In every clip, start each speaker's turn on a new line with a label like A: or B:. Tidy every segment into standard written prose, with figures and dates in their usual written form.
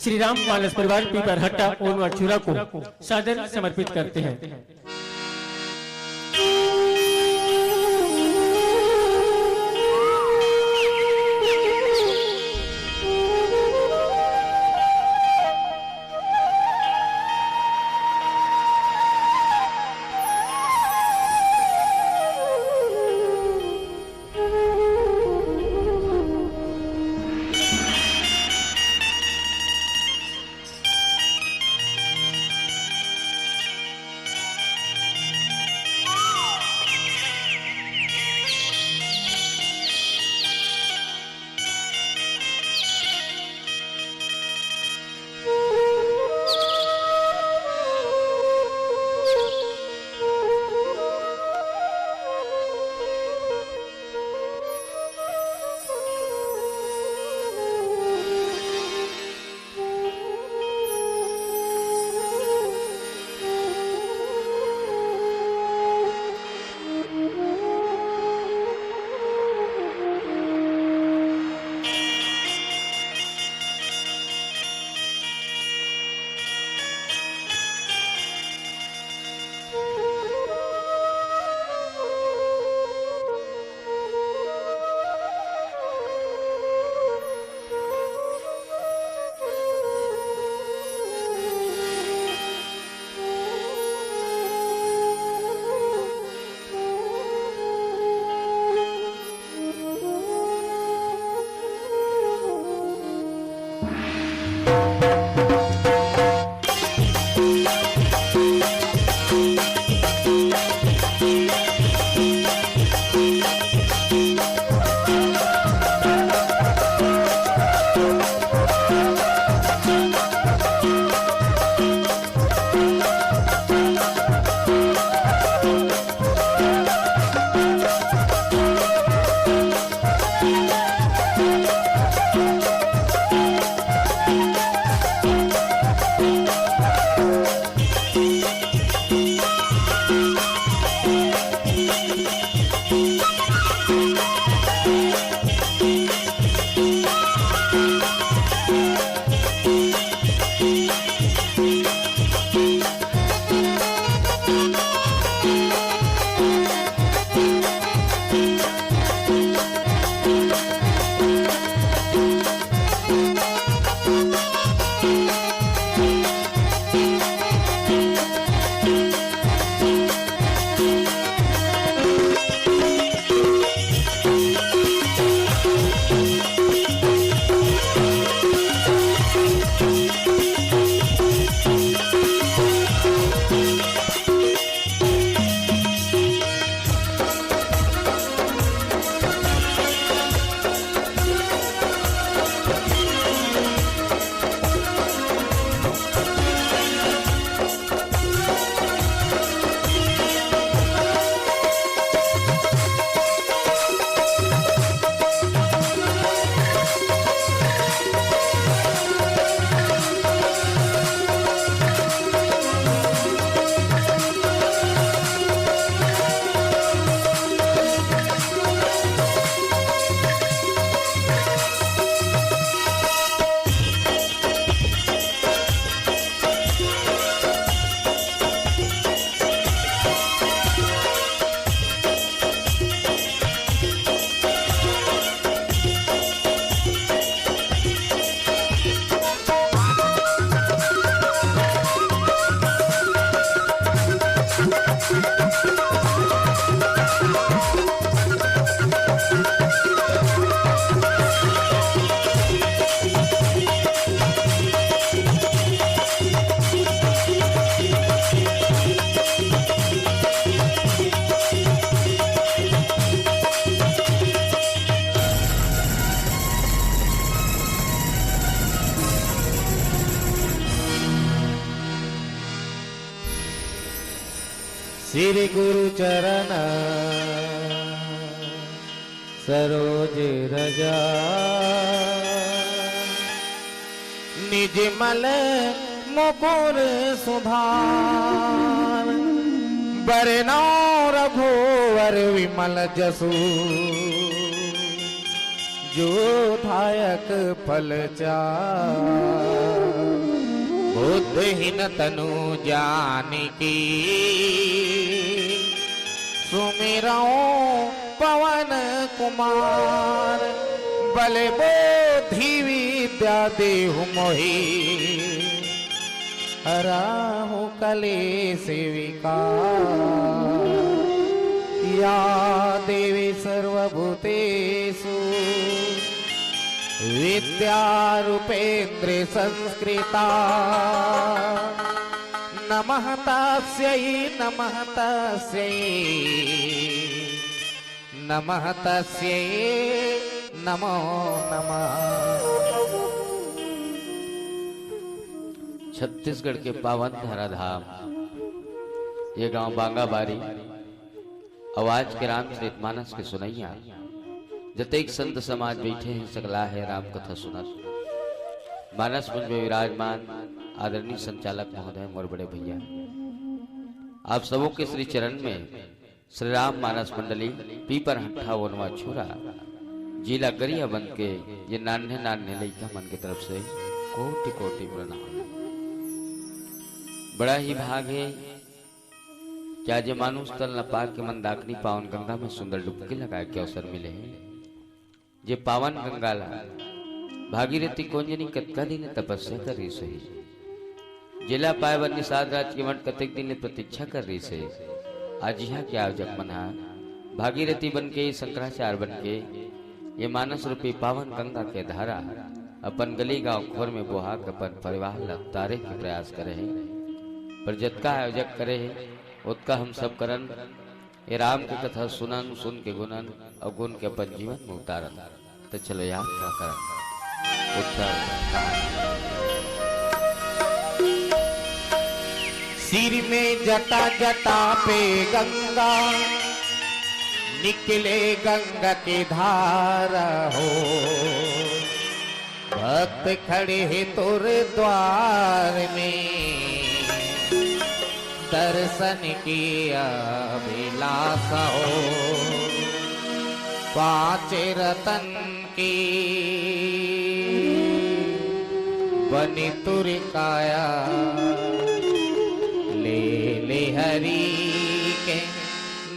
A: श्री राम मानस परिवार पीपर हट्टा ओनवा चूरा को सादर समर्पित करते हैं।
B: श्री गुरु चरण सरोज रजा निज मल मुकुर सुधार बरनौ रघुवर विमल जसु जो धायक फल चार बुद्धहीन तनु जान की सुमिरो पवन कुमार बल बोधि विद्या देहु मोहि हराहु कलेश विकार या देवी सर्वभूतेषु विद्यारूपेन्द्र संस्कृता नमः तस्यै नमः तस्यै नमः तस्यै नमो नमः।
C: छत्तीसगढ़ के पावन धराधाम ये गांव बांगाबारी आवाज के रामचरितमानस के सुनैया जतेक संत समाज बैठे हैं सकला है राम कथा सुनत। मानस मंच में विराजमान आदरणीय संचालक महोदय मोर बड़े भैया आप सबों के श्री चरण में श्री राम मानस मंडली पीपर हट्ठा वनवा छुरा जिला गरिया बन के ये नान्हे नान्हे लइका मन की तरफ से कोटि कोटि प्रणाम। बड़ा ही भाग है क्या जे मानुष तल न पार के मंदाकिनी पावन गंगा में सुंदर डुबकी लगाए के अवसर मिले हैं। जे पावन गंगाला भागीरथी कोंजनी कतका दिन तपस्या कर रही सही जिला पाए बर निषाद राज के मन कतेक दिन प्रतीक्षा कर रही से आज यहाँ क्या जग मना भागीरथी बन के शंकराचार्य बन के ये मानस रूपी पावन गंगा के धारा अपन गली गांव खोर में बोहा के अपन परिवार लतारे के प्रयास करे है पर जतका आयोजक करे है उतका हम सब करन ये राम की कथा सुनन सुन के गुणन और गुण के अपन जीवन में उतारन। तो चलो याद क्या करन
B: सिर में जटा जटा पे गंगा निकले गंगा के धारा हो भक्त खड़े हैं तोर द्वार में दर्शन किया अभिलाषा हो पांच रतन की बनी तुर काया ले ले हरि के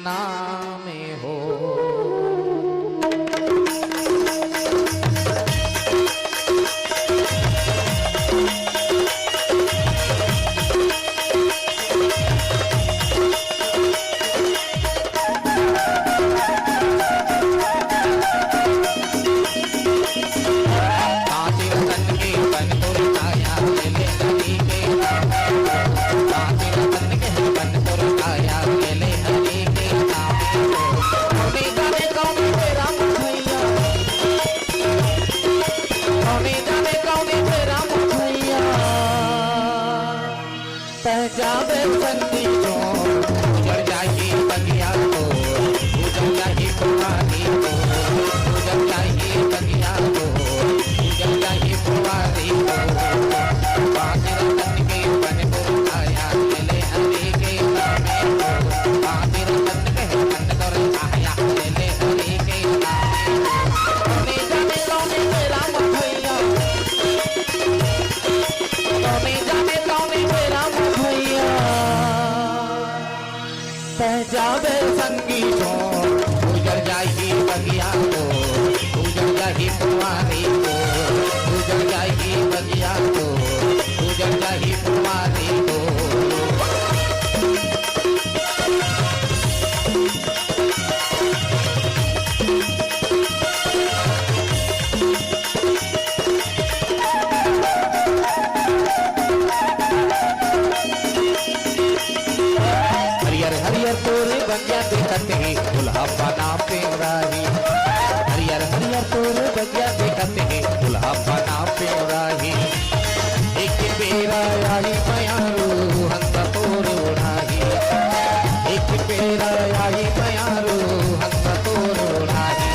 B: नाम हो। जावे संगी को गुजर जाएगी बगिया को गुजर जाएगी कुमारी को गुजर जाएगी बगिया को गुजर जाएगी कुमारी को। हरियर तोरे बगिया देखते ही दुल्हा बना पेराही हरियर हरियर तोरे बगिया देखते ही दुल्हा बना पेराही एक पेरा आई मयारू हंसा तोर उड़ाही एक पेरा आई मयारू हंसा तोर उड़ाही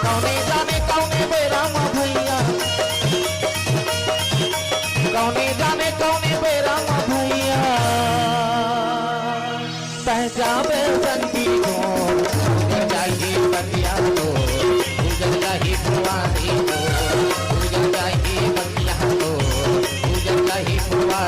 B: कौने जाने कौने बेराम भैया कौने जाने कौने बेराम भैया जावे संगी को गुजर जाएगी बगिया को गुजर जाएगी कुमारी को गुजर जाएगी बगिया को गुजर जाएगी कुमारी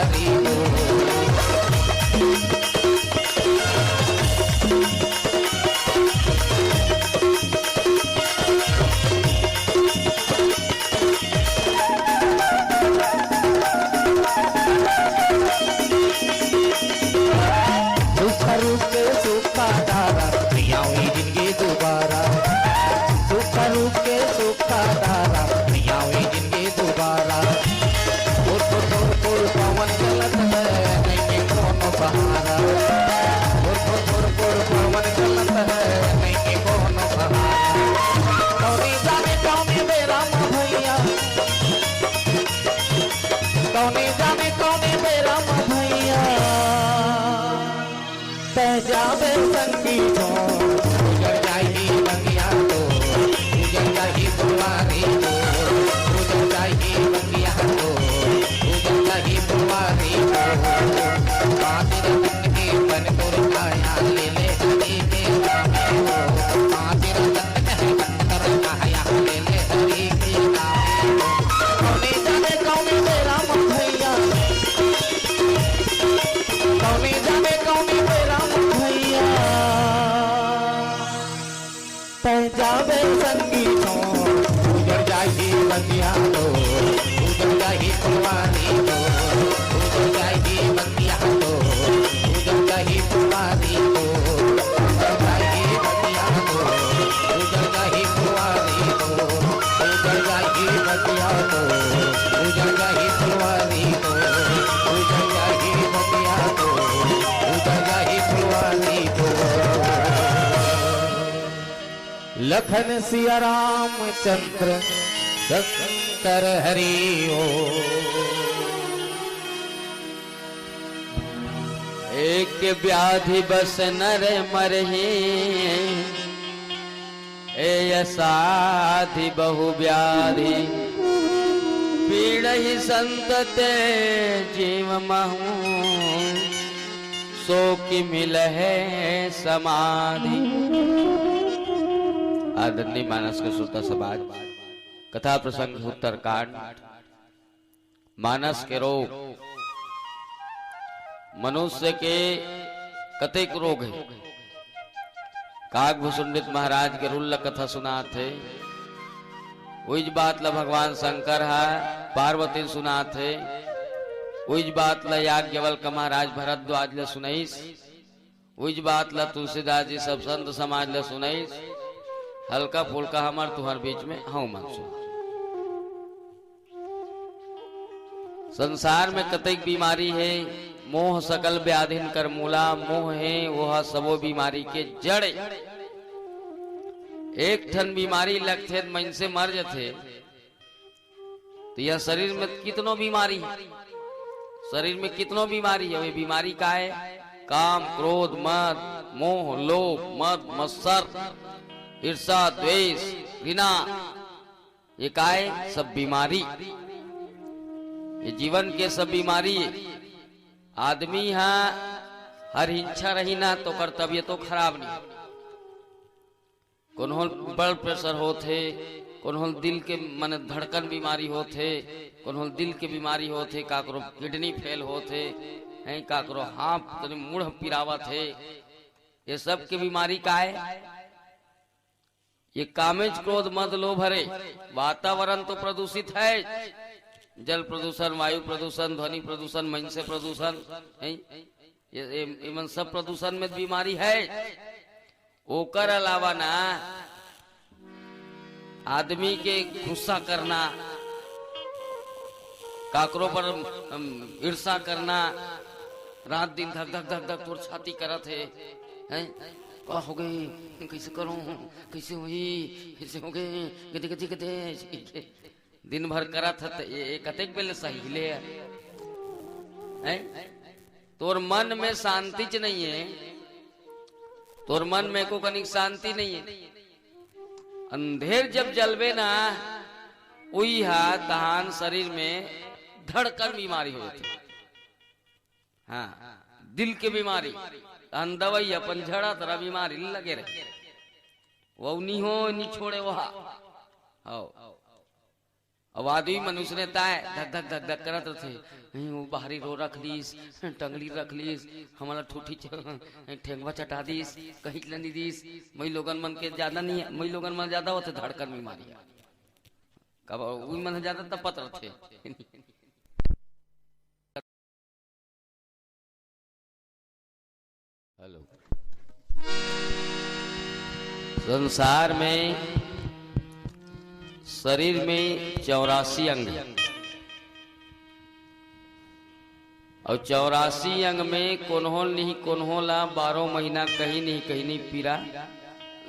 B: कौने जाने कौने बेरा भैया जावे संगी तो उजड़ जाई बगिया तो उजड़ जाई फुलवारी तो उजड़ जाई बगिया तो उजड़ जाई फुलवारी तो पाँच रतन के बन तोर काया ले ले हरी के नामे हो पाँच रतन के बन तोर काया ले ले हरी के नामे हो कौने जाने कौने बेरा भैया कौने जाने कौने बेरा भैया जावे संगी तो उजड़ जाई बगिया तो उजड़ जाई फुलवारी तो उजड़ जाई बगिया तो उजड़ जाई फुलवारी तो उजड़ जाई बगिया तो उजड़ जाई फुलवारी तो उजड़ जाई बगिया तो उजड़ जाई फुलवारी तो उजड़ जाई बगिया तो उजड़ जाई फुलवारी तो लखन सिया रामचंद्र शंकर हरि ओ
C: एक व्याधि बस नर मरहि ए असाधि बहु व्याधि पीड़हि संतते जीव महु सो कि मिलहे समाधि। आदरणीय मानस के श्रोता समाज, कथा प्रसंग उत्तरकांड मानस के रोग। मनुष्य के कतेक रोग है। काकभूषुंडित महाराज के रुल्ल कथा सुना थे, उज बात ला भगवान शंकर है पार्वती सुना थे, उज बात ला याज्ञवल्क्य महाराज भरद्वाज ला सुनाईस, उज बात ला तुलसीदास जी सब संत समाज ला सुनाईस। हल्का फुल्का हमार तुहर बीच में हूं मनसू। संसार में कतई बीमारी है, मोह सकल व्याधिन कर मूला, मोह है वह सबो बीमारी के जड़। एक ठन बीमारी लगथे मन से मर जाते तो यह शरीर में कितनो बीमारी है, शरीर में कितनो बीमारी है। वे बीमारी का है काम क्रोध मद मोह लोभ मद मत्सर ईर्षा द्वेष घृणा, ये काय सब बीमारी, ये जीवन के सब बीमारी। आदमी है हर हिंसा रही ना तो कर तबियत तो खराब नहीं। कौन ब्लड प्रेशर होते, कौन दिल के मन धड़कन बीमारी होते, कौन दिल के बीमारी होते, काकरो किडनी फेल होते हैं, काकरो हाथ मुड़ पिरावत है। ये सब के बीमारी का है। ये कामेज क्रोध मद लोभ हरे। वातावरण तो प्रदूषित है, जल प्रदूषण वायु प्रदूषण ध्वनि प्रदूषण मनुष्य प्रदूषण है, ये सब प्रदूषण में बीमारी है। ओकर अलावा ना आदमी के गुस्सा करना, काकरों पर ईर्षा करना, रात दिन धक धक धक धक तोर छाती करत है, क्या हो गई कैसे करूं कैसे हुई कैसे हो गए गति गति गति दिन भर करत है। ये कतेक बेले सही ले तोर मन में शांति च नहीं है, तोर मन में को कनिक शांति नहीं है। अंधेर जब जलवे ना उही हा तहान शरीर में धड़कन बीमारी हो जाती। हाँ दिल के बीमारी दवाई अपन झड़ा तरह बीमारी लगे रहे, वो नहीं हो नहीं छोड़े वहा। अब आदमी मनुष्य ने ताए धक धक धक धक करत रहे, वो बाहरी रो रख लीस, टंगली रख लीस, हमारा ठूठी ठेंगवा चटा दीस, कहीं नहीं दीस। मई लोगन मन के ज्यादा नहीं है, मई लोगन मन ज्यादा होते धड़कन बीमारी कब मन ज्यादा तब पत्र थे। हेलो, संसार में शरीर में 84 अंग है और 84 अंग में कोन्हो नहीं कोन्हो ला 12 महीना कहीं नहीं पीरा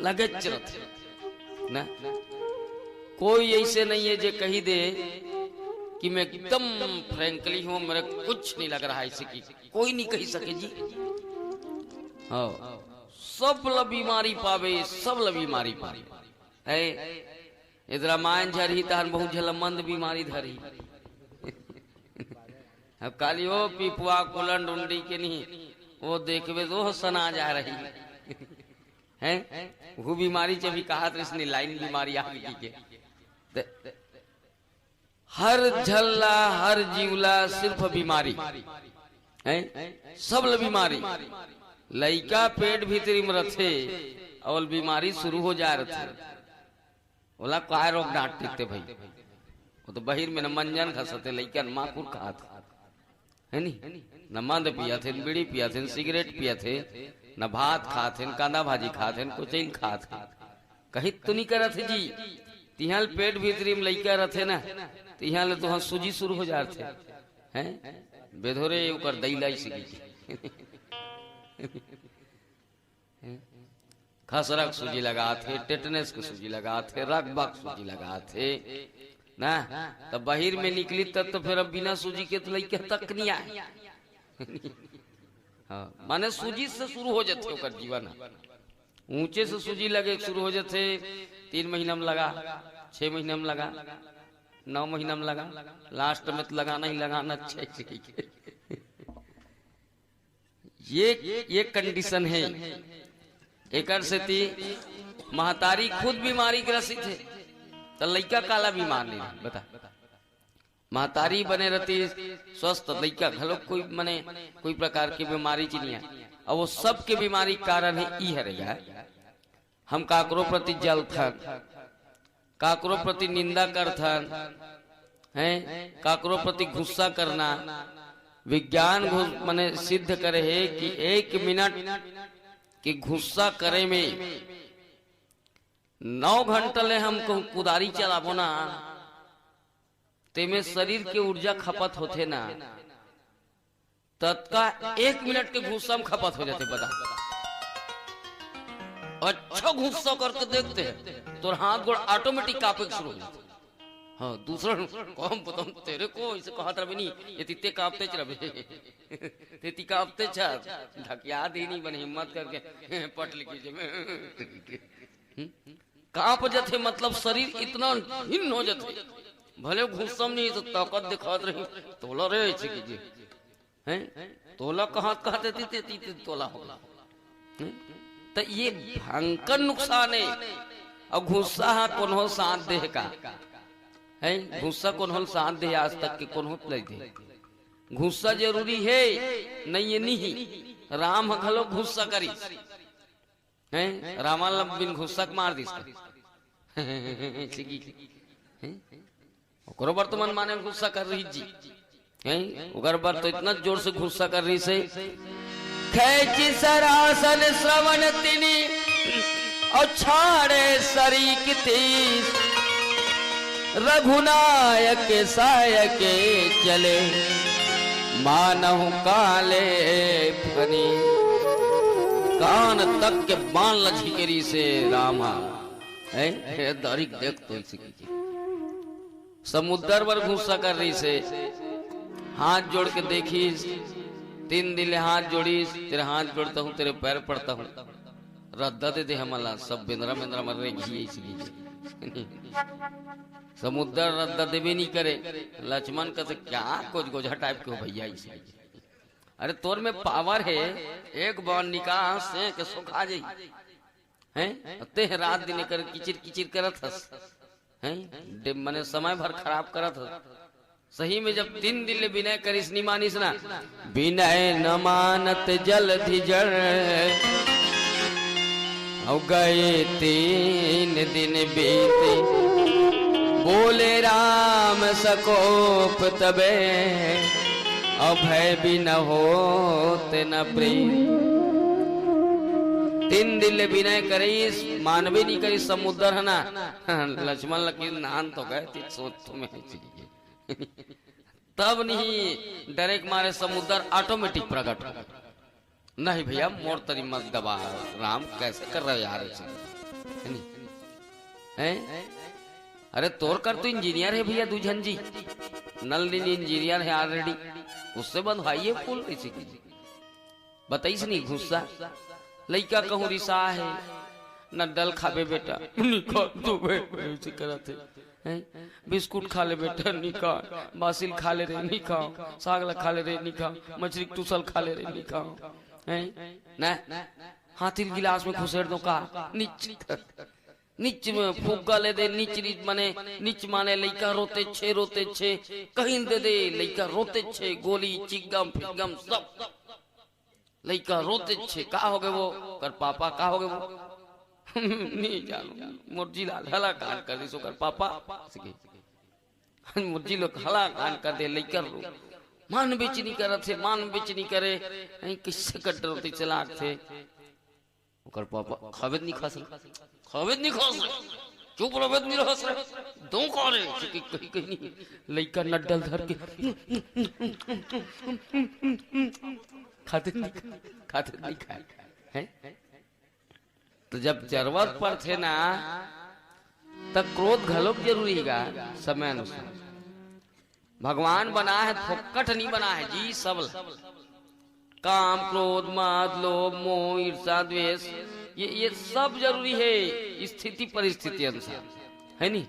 C: लगे चलत ना। कोई ऐसे नहीं है जे कही दे कि मैं एकदम फ्रैंकली हूं, मेरे कुछ नहीं लग रहा है इसे कि कोई नहीं कही सके जी। हाँ, सब ल बीमारी पावे, सब ल बीमारी पावे है। इधर रामायण झरी तहन बहुत झलमंद बीमारी धरी। अब काली हो पिपुआ कुलन डुंडी के नहीं वो देखवे तो सना जा रही है। वो बीमारी जब भी कहा तो इसने लाइन बीमारी आ गई के हर झल्ला हर जीवला सिर्फ बीमारी है, सब ल बीमारी। लइका पेट भीतरी में रथे और बीमारी शुरू हो जा रहे बोला काय रोग डांटते भाई, वो तो बहिर में न मंजन खसते लइका न माकुर कहा था है नी, न मंद पिया थे, न बीड़ी पिया थे, न सिगरेट पिया थे, न भात खाते, न कांदा भाजी खाते, न कुचैन खाते, कहीं तो नहीं करत जी। तिहाल पेट भीतरी में लइका रथे ना, तिहाल तो हाँ सूजी शुरू हो जाते हैं। बेधोरे ऊपर दैलाई सीखी खसरक सूजी लगाते, टेटनेस की सूजी लगाते, रगबक सूजी लगाते ना, तब बाहर में निकली तब तो फिर अब बिना सूजी के तो लइका तक नहीं आए। हाँ, माने सूजी से शुरू हो जाते ओकर जीवन। ऊंचे से सूजी लगे शुरू हो जाते, 3 महीना में लगा, 6 महीना में लगा, 9 महीना में लगा, लास्ट में तो लगाना ही लगाना। अच्छा ये कंडीशन है। एक से महतारी खुद बीमारी ग्रसित है तो लइका काला बीमार नहीं बता। महतारी बने रहती स्वस्थ, लइका घलो कोई मने कोई प्रकार की बीमारी चिनिया, और वो सब के बीमारी कारण है ई हरेगा। हम काकरो प्रति जल थन, काकरो प्रति निंदा करथन हैं, काकरो प्रति गुस्सा करना। विज्ञान मने सिद्ध करे है कि 1 मिनट कि गुस्सा करे में 9 घंटा ले हम कुदारी चलाबो ना, तेमें शरीर के ऊर्जा खपत होते ना, तत्का 1 मिनट के गुस्सा में खपत हो जाते। बता अच्छा गुस्सा करके देखते हैं तो हाथ गोड़ ऑटोमेटिक कांपे शुरू हो जाते। हाँ, दूसरा कौन पता तेरे को इसे कहा था नहीं, ये तिते कांपते चले तेती कांपते छा ढकिया दी नहीं बने हिम्मत करके पट लिखी कांप जाते, मतलब शरीर इतना हिन्न हो जाते। भले गुस्सा नहीं तो ताकत दिखात रही, तोला रहे कीजिए हैं, तोला कहाँ कहते थे तोला होगा। तो ये भयंकर नुकसान है। और गुस्सा कोनो साथ देह का है, गुस्सा कोनो साथ दे आज तक के कोनो नहीं दे। गुस्सा जरूरी है नहीं ये नहीं। राम घलो गुस्सा करी हैं, रामाल बिन गुस्सा मार दी ओकरो वर्तमान माने गुस्सा कर रही जी हैं, ओकर बार तो इतना जोर से गुस्सा कर रही से खैची सरासन श्रवण तिनी और छाड़े सरीक तीस, रघुनायक सायके चले मानहु काले फनी। कान तक के बाण लझिकरी से रामा है दारिक देख तो समुद्र पर गुस्सा कर रही से हाथ जोड़ के देखी, 3 दिन हाथ जोड़ी, तेरे हाथ जोड़ता हूँ, तेरे पैर पड़ता हूँ, रद्दा दे हमला सब बिंद्रा बिंद्रा मर रही इसलिए समुद्र रद्दा देवे नहीं करे। लक्ष्मण का क्या कुछ गोझा टाइप के हो भैया इसे, अरे तोर में पावर है, एक बार निकाह से के सुखा जाई हैं, ते रात दिन कर किचिर किचिर करत हस हैं, मने समय भर खराब करत हस। सही में जब 3 दिन ले विनय करिस नहीं मानिस ना, विनय न मानत जलधि जड़ और गए 3 दिन बीते, बोले राम सकोप तबे अभय भी न होते न प्रेम। 3 दिन ले विनय करीस, मानवे नहीं करी समुद्र है ना। लक्ष्मण लकी नान तो गए थी सोच तुम्हें तब नहीं डरे मारे समुद्र ऑटोमेटिक प्रकट हो। नहीं भैया मोर तरी मत दबा, राम कैसे कर रहे यार हैं? अरे तोर कर तो इंजीनियर है भैया दूझन जी, नलिनी इंजीनियर है ऑलरेडी, उससे बंधवाइए फूल ऐसे की बताइस नहीं गुस्सा। लइका कहूँ रिसा है न डल खाबे बेटा निका तू ऐसे करते हैं, बिस्कुट खा ले बेटा निका, बासिल खा ले रे निका, सागला खा ले रे निका, मछली टूसल खा ले रे निका हैं ना, हाथी गिलास में घुसेड़ दो का नीच में फूका ले दे, नीच माने नीच माने लइका रोते छे कहीं दे दे लइका रोते छे, गोली चिगम फिगम सब लइका रोते छे। का हो गए वो कर पापा, का हो गए वो नहीं जानू, मुर्जी लाल हला कान कर दी सो कर पापा मुर्जी लोग हला कान कर दे लइका रो मान बेच नहीं करत थे, मान बेच नहीं करे किससे कट रोते चलाक थे कर पापा खावेद नहीं खा सकते, खावेद नहीं खा सकते, चुप रहो नहीं रह सकते, दो खा रहे कहीं कहीं नहीं लइका नड्डल धर के खाते नहीं खाए हैं। तो जब जरूरत पर थे ना तब क्रोध घलोक जरूरी है समय अनुसार। भगवान बना है फोकट नहीं बना है जी, सब काम क्रोध मद लोभ मोह ईर्ष्या द्वेष ये सब जरूरी है स्थिति परिस्थिति अनुसार है नहीं,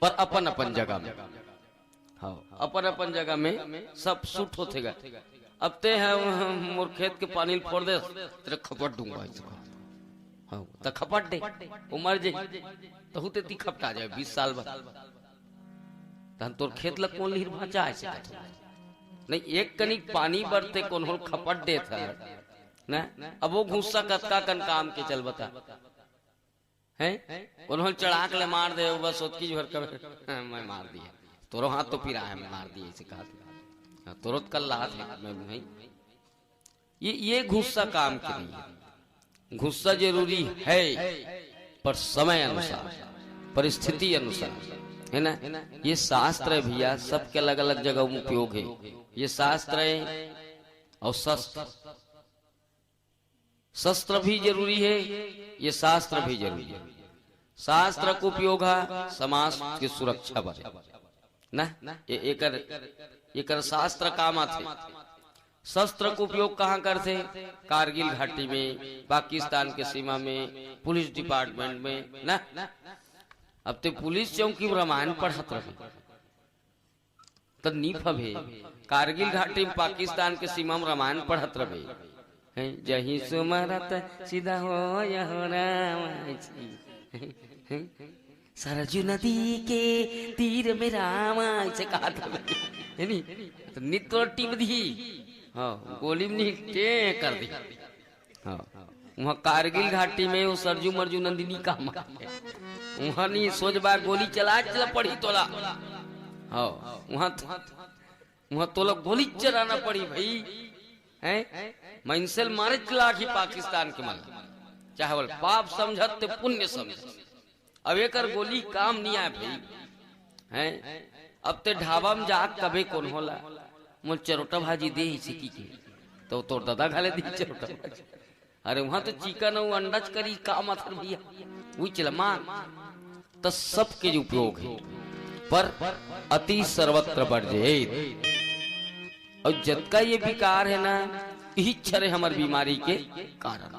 C: पर अपन अपन जगह में, हाँ अपन अपन जगह में सब सूट होतेगा। अब ते है मोर खेत के पानी फोड़ दे तेरे खपट दूंगा हाँ तो खपट दे उमर जे तो हुते ती खपटा जाए 20 साल बाद तन तोर खेत लग कौन लीर भाचा ऐसे नहीं, एक कनिक पानी बरते कौन हो खपट दे था ना। अब वो घुस्सा कतका कन काम के चल बता हैं कौन हो चढ़ाक ले मार दे बस उसकी भर कर मैं मार दिया तोरो हाथ तो पिरा है मैं मार दिया ऐसे कहा तुरंत कल लात है मैं नहीं, ये गुस्सा काम के नहीं है। गुस्सा जरूरी है पर समय अनुसार परिस्थिति अनुसार है ना। ये शास्त्र है भैया, सबके अलग अलग जगह में उपयोग है। ये शास्त्र है और शस्त्र, शस्त्र भी जरूरी है, ये शास्त्र भी जरूरी है। शास्त्र को उपयोग है समाज की सुरक्षा पर ना, एकर शास्त्र काम आते। शस्त्र को उपयोग कहाँ करते? कारगिल घाटी में, पाकिस्तान के सीमा में, पुलिस डिपार्टमेंट में ना। अब तो पुलिस चौकी रामायण पढ़त रहे तो नीफ है, कारगिल घाटी में पाकिस्तान के सीमा में रामायण पढ़त रहे जही सुमरत सीधा हो सरजू नदी के तीर में राम ऐसे कहा था है नी, तो नित्य टीम दी हाँ गोली में टे कर दी हाँ। वहाँ कारगिल घाटी में वो सरजू मरजू नंदिनी का वहाँ नहीं सोच बा गोली चला पड़ी तोला हाँ, वहाँ तोला गोली चलाना पड़ी भाई हैं। मंसल मारे चला की पाकिस्तान के मन चाहे बोल पाप समझत ते पुण्य समझ। अब एक गोली काम नहीं आए भाई हैं। अब ते ढाबा में जा कभी कौन होला मोल चरोटा भाजी दे ही सिकी के तो तोर दादा खाले दी चरोटा भाजी। अरे वहां तो चिकन और अंडा करी काम आथर भैया वही चला मां तो सबके जो उपयोग है पर अति सर्वत्र वर्जित। और जतका ये विकार है ना यही छरे हमारी बीमारी के कारण।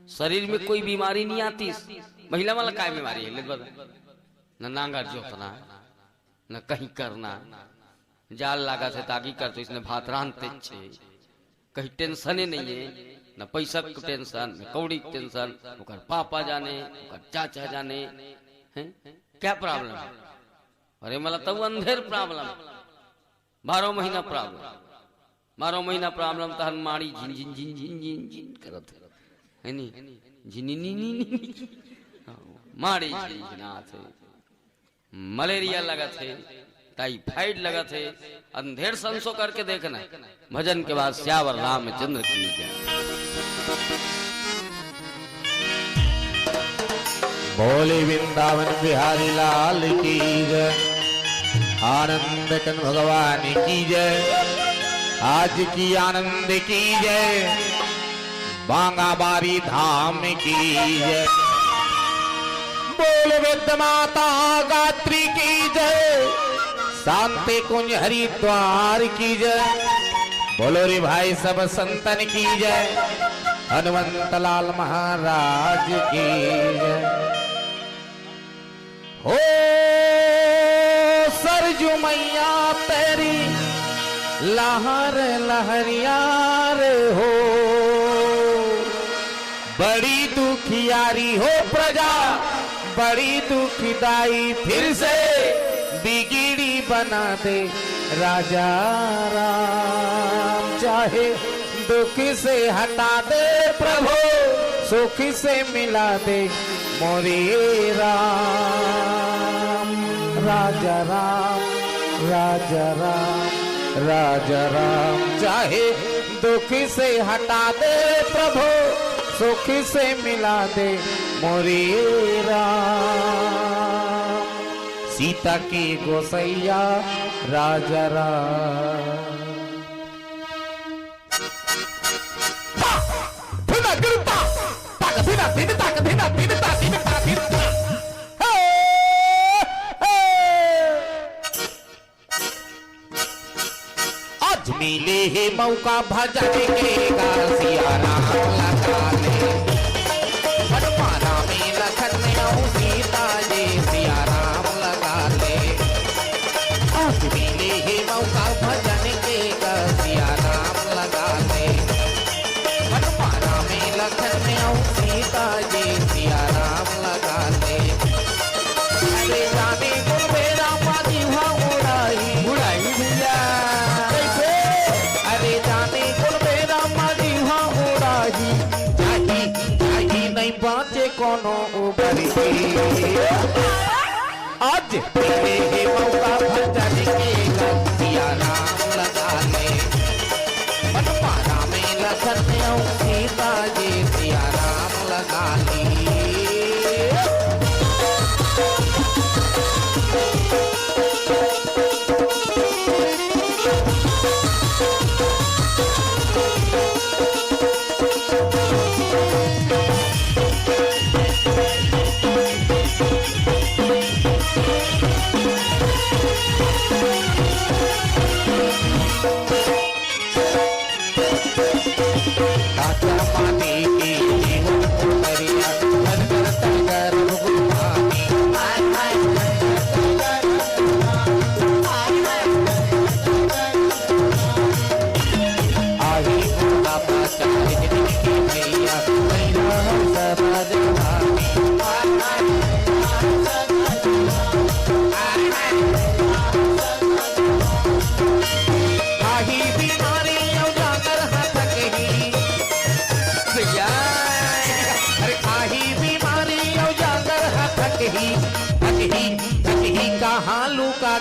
C: शरीर में कोई बीमारी नहीं आती, महिला वाला क्या बीमारी है न नांगर जोतना न कहीं करना, जाल लगा थे ताकि कर तो इसने भात रांधते छे, कहीं टेंशन ही नहीं है, न पैसा की टेंशन न कौड़ी की टेंशन, ओकर पापा जाने ओकर चाचा जाने हैं क्या प्रॉब्लम है। अरे मला तो अंधेर प्रॉब्लम 12 महीना प्रॉब्लम 12 महीना प्रॉब्लम तहन मारी झिन झिन झिन झिन झिन झिन करत है नी झिनी नी नी नी मारी झिनाथ मलेरिया लगा थे, टाइफाइड लगा थे, अंधेर संसो करके देखना। भजन के बाद श्यावर रामचंद्र की जय।
B: बोले वृंदावन बिहारी लाल की जय, आनंद कन भगवान की जय, आज की आनंद की जय, बांगा बारी धाम की जय। बोल वेद माता गात्री की जय, शांति कुंज हरिद्वार की जय। बोलो रे भाई सब संतन की जय। हनुमंत लाल महाराज की जय। हो सरजू मैया तेरी लहर लहरियार हो। बड़ी दुखियारी हो प्रजा बड़ी दुखदाई, फिर से बिगड़ी बना दे राजा राम। चाहे दुख से हटा दे प्रभु, सुख से मिला दे मोरे राम। राजा राम राजा राम राजा राम। चाहे दुख से हटा दे प्रभु, सुख से मिला दे मोरे राम। सीता की गोसैया राजा राम। आज मिले है मौका भजने के गा सिया राम लगा ले। हनुमाना में लखन में आऊं सीता जी सिया राम लगा ले। आज मिले है मौका भजने के गा सिया राम लगा ले। हनुमाना में लखन में आऊं सीता जी सिया राम लगा ले। अरे जाने को मेरा मादी हुआ उड़ाई उड़ाई भैया कैसे। अरे जाने को मेरा मादी हुआ उड़ाई जाही जाही नहीं बाँचे कोनो उबरी। आज तेरे ही मौका भजन के सिया राम लगा ले। हनुमाना में लखन में आऊं सीता जी सिया राम लगा ले।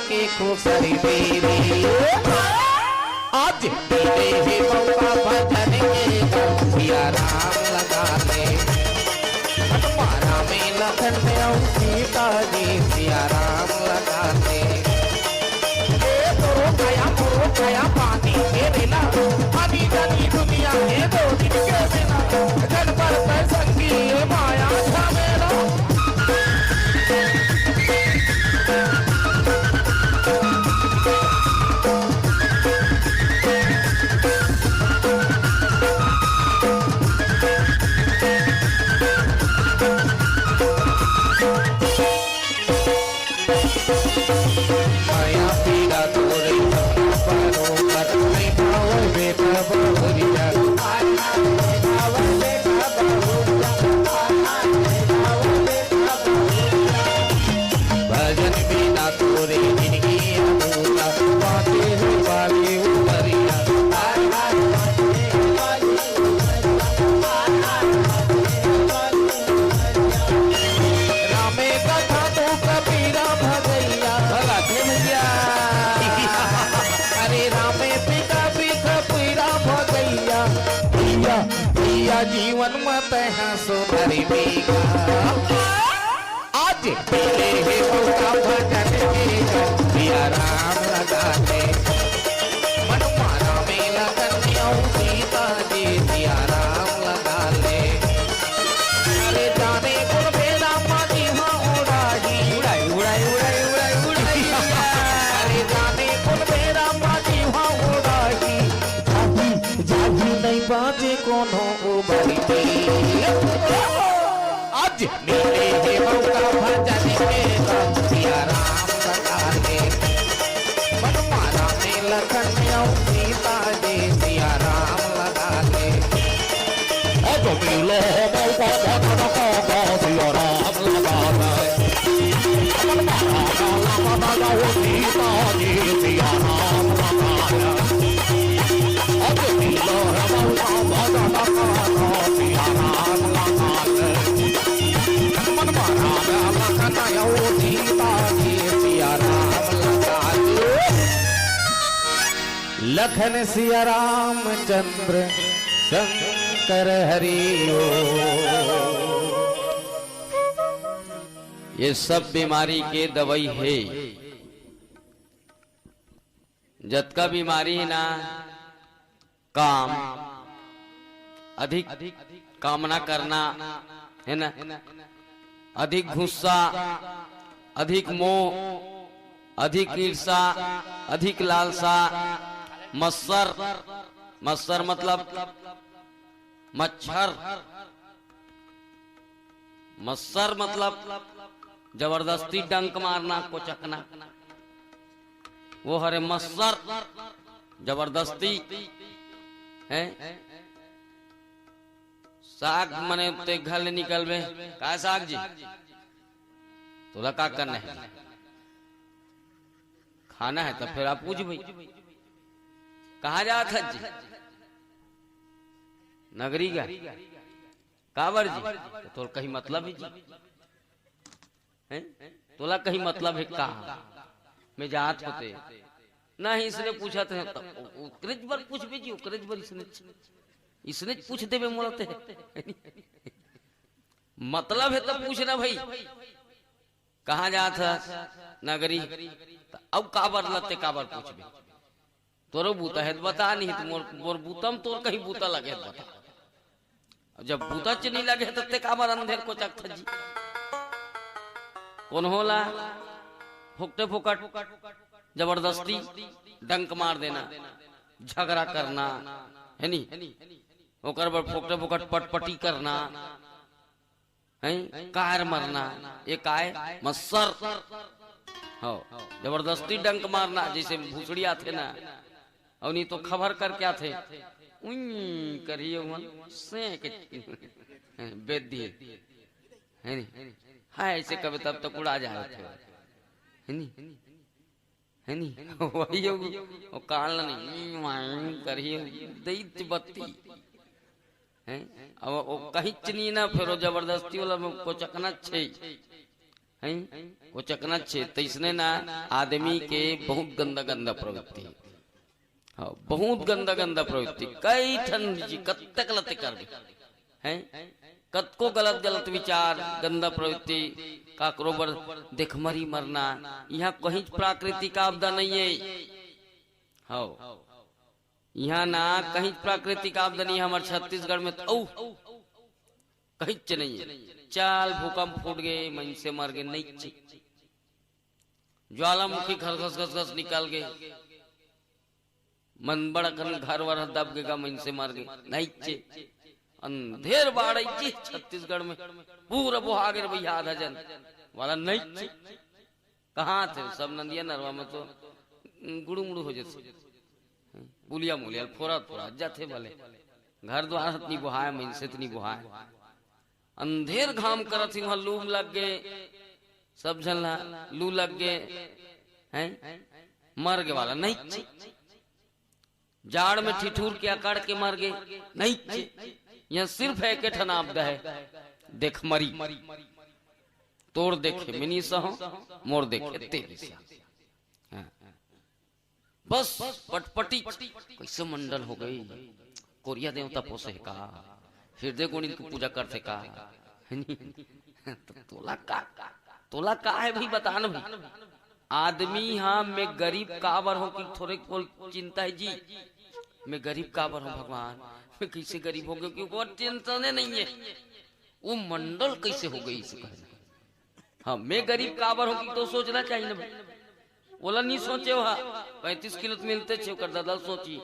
B: के खुसरी तेरी आज तेरे ही मौका भजन के सिया राम लगा ले। हनुमाना में लखन में आऊं सीता जी सिया राम लगा ले। मोरो गया पानी के बिना अभी जानी दुनिया के दो दिन के बिना जन पर संगी माया झमेला। जीवन मत हंसो भरी बेगा आज तेरे ही मौका भजन के सिया राम लगा ले। हनुमाना में लखन में आऊं सीता जी सिया राम लगा ले। अरे जाने को मेरा मादी हुआ उड़ाई उड़ाई उड़ाई उड़ाई उड़ाई उड़ाई। अरे आज मिले हे मौका भजन के राम सिया राम लगा ले मन मारा में लखन और सीता जी सिया राम लगा ले आज मिले हे मौका भजन के राम सिया राम लगा ले मन मारा में लखन और सीता जी सिया राम लगा ले आज मिले हे मौका भजन के राम सिया राम लगा ले मन मारा में लखन और सीता जी सिया राम लगा ले लखन सिया रामचंद्र शंकर हरिओ।
C: ये सब बीमारी के दवाई है। जतका बीमारी है ना, काम अधिक कामना करना है ना, अधिक गुस्सा, अधिक मोह, अधिक ईर्षा, अधिक लालसा, मत्सर, मत्सर मतलब मच्छर, मत्सर मतलब जबरदस्ती डंक मारना, कोचकना, वो हरे मत्सर जबरदस्ती है। साग मने ते घर निकल में का साग जी तोला का करना है, खाना है तो फिर आप पूछ भाई कहा जा था जी नगरी का काबर जी तो कहीं मतलब है जी है तोला कहीं मतलब है कहा मैं जात होते नहीं इसने पूछा था उकरेज बर पूछ भी जी उकरेज बर इसने पूछ दे मोलते मतलब है तब पूछना भाई कहाँ जा था नगरी अब काबर लते काबर पूछ भी तोरो बूता है बता नहीं तो मोर बूतम तोर कहीं बूता लगे बता जब बूता च नहीं लगे तब काबर अंधेर को चक जी कौन होला फुकटे फुकट जबरदस्ती डंक मार देना झगड़ा करना है नी ओकर पर फुकटे फुकट पटपटी करना है कार मरना ये काय मत्सर हो जबरदस्ती डंक मारना जैसे भूसड़िया थे ना और नहीं तो खबर कर क्या थे करिए बेद दिए है नी हाँ ऐसे कभी तब तक उड़ा जा रहे थे है नी वही वो काल नहीं करिए दैत्य बत्ती है अब वो कहीं चनी ना फिर जबरदस्ती वाला को चकना छे है वो चकना छे तो इसने ना आदमी के बहुत गंदा गंदा प्रवृत्ति हाँ बहुत गंदा गंदा प्रवृत्ति कई ठंड जी कब तक लते कर दे हैं कत को गलत गलत विचार गंदा प्रवृत्ति काकरोबर देखमरी मरना यहाँ कहीं प्राकृतिक आपदा नहीं है हाँ यहाँ ना कहीं प्राकृतिक आपदा नहीं हमारे छत्तीसगढ़ में तो कहीं नहीं है चाल भूकंप फूट गए मन से मर गए नहीं ज्वालामुखी घस घस घस निकाल गए मन बड़ा कर घर वर दब गएगा मन से मर गए नहीं अंधेर बाढ़ छत्तीसगढ़ में पूरा बुहा गए भैया आधा जन वाला नहीं कहाँ थे सब नंदिया नरवा में तो गुड़ू मुड़ू हो जाते बुलिया मुलिया फोरा फोरा जाते भले घर द्वार इतनी बुहाए मन से इतनी बुहाए अंधेर घाम करत वहां लू लग गए सब झल्ला लू लग गए हैं मर गए वाला नहीं जाड़ में ठिठुर के अकड़ के मर गए नहीं यहाँ सिर्फ एक ठनाब्दा है देख मरी तोड़ देखे मिनी सहो मोर देखे तेरे से बस पटपटी कैसे मंडल हो गई कोरिया देवता पोसे का हृदय गुणी की पूजा करते का तोला का है भाई बताना भाई आदमी हाँ मैं गरीब काबर हूँ कि थोड़े को चिंता है जी मैं गरीब काबर हूँ भगवान मैं कैसे गरीब हो गया क्योंकि और टेंशन नहीं है वो मंडल कैसे हो गई इसे हाँ मैं गरीब काबर हूँ कि तो सोचना चाहिए ना भाई बोला नहीं सोचे वहा 35 किलो तो मिलते छे कर दादा सोची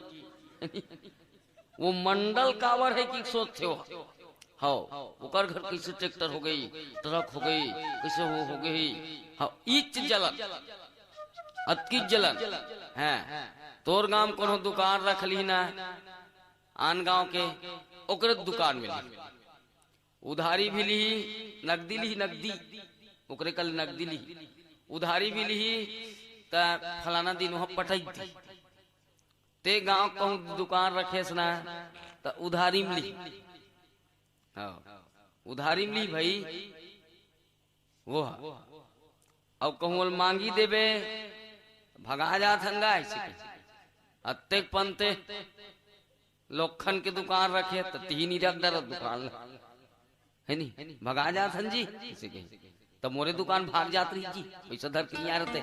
C: वो मंडल काबर है कि सोचते हो हाँ ओकर घर कैसे ट्रैक्टर हो गई, ट्रक हो गई, कैसे हो गई, हाँ इच जलन अतकी जलन है। तोर गांव कोनो दुकान रख ली ना आन गांव के, ओकरे दुकान में ली, उधारी भी ली, नकदी ली, नकदी ओकरे कल नकदी ली, उधारी भी ली, ता फलाना दिन वहां पटाई थी। ते गांव कहूं दुकान रखे ना तो उधारी में ली, हाँ उधारी में ली भाई वो, अब कहूं मांगी देबे भगा जात हंगा ऐसे अत्तेक पंते लोखन के दुकान रखे तो तीन ही रख डर दुकान है नहीं भगा जात हन जी ऐसे कहीं तब मोरे दुकान भाग जात रही जी, पैसा धर के नहीं आ रहते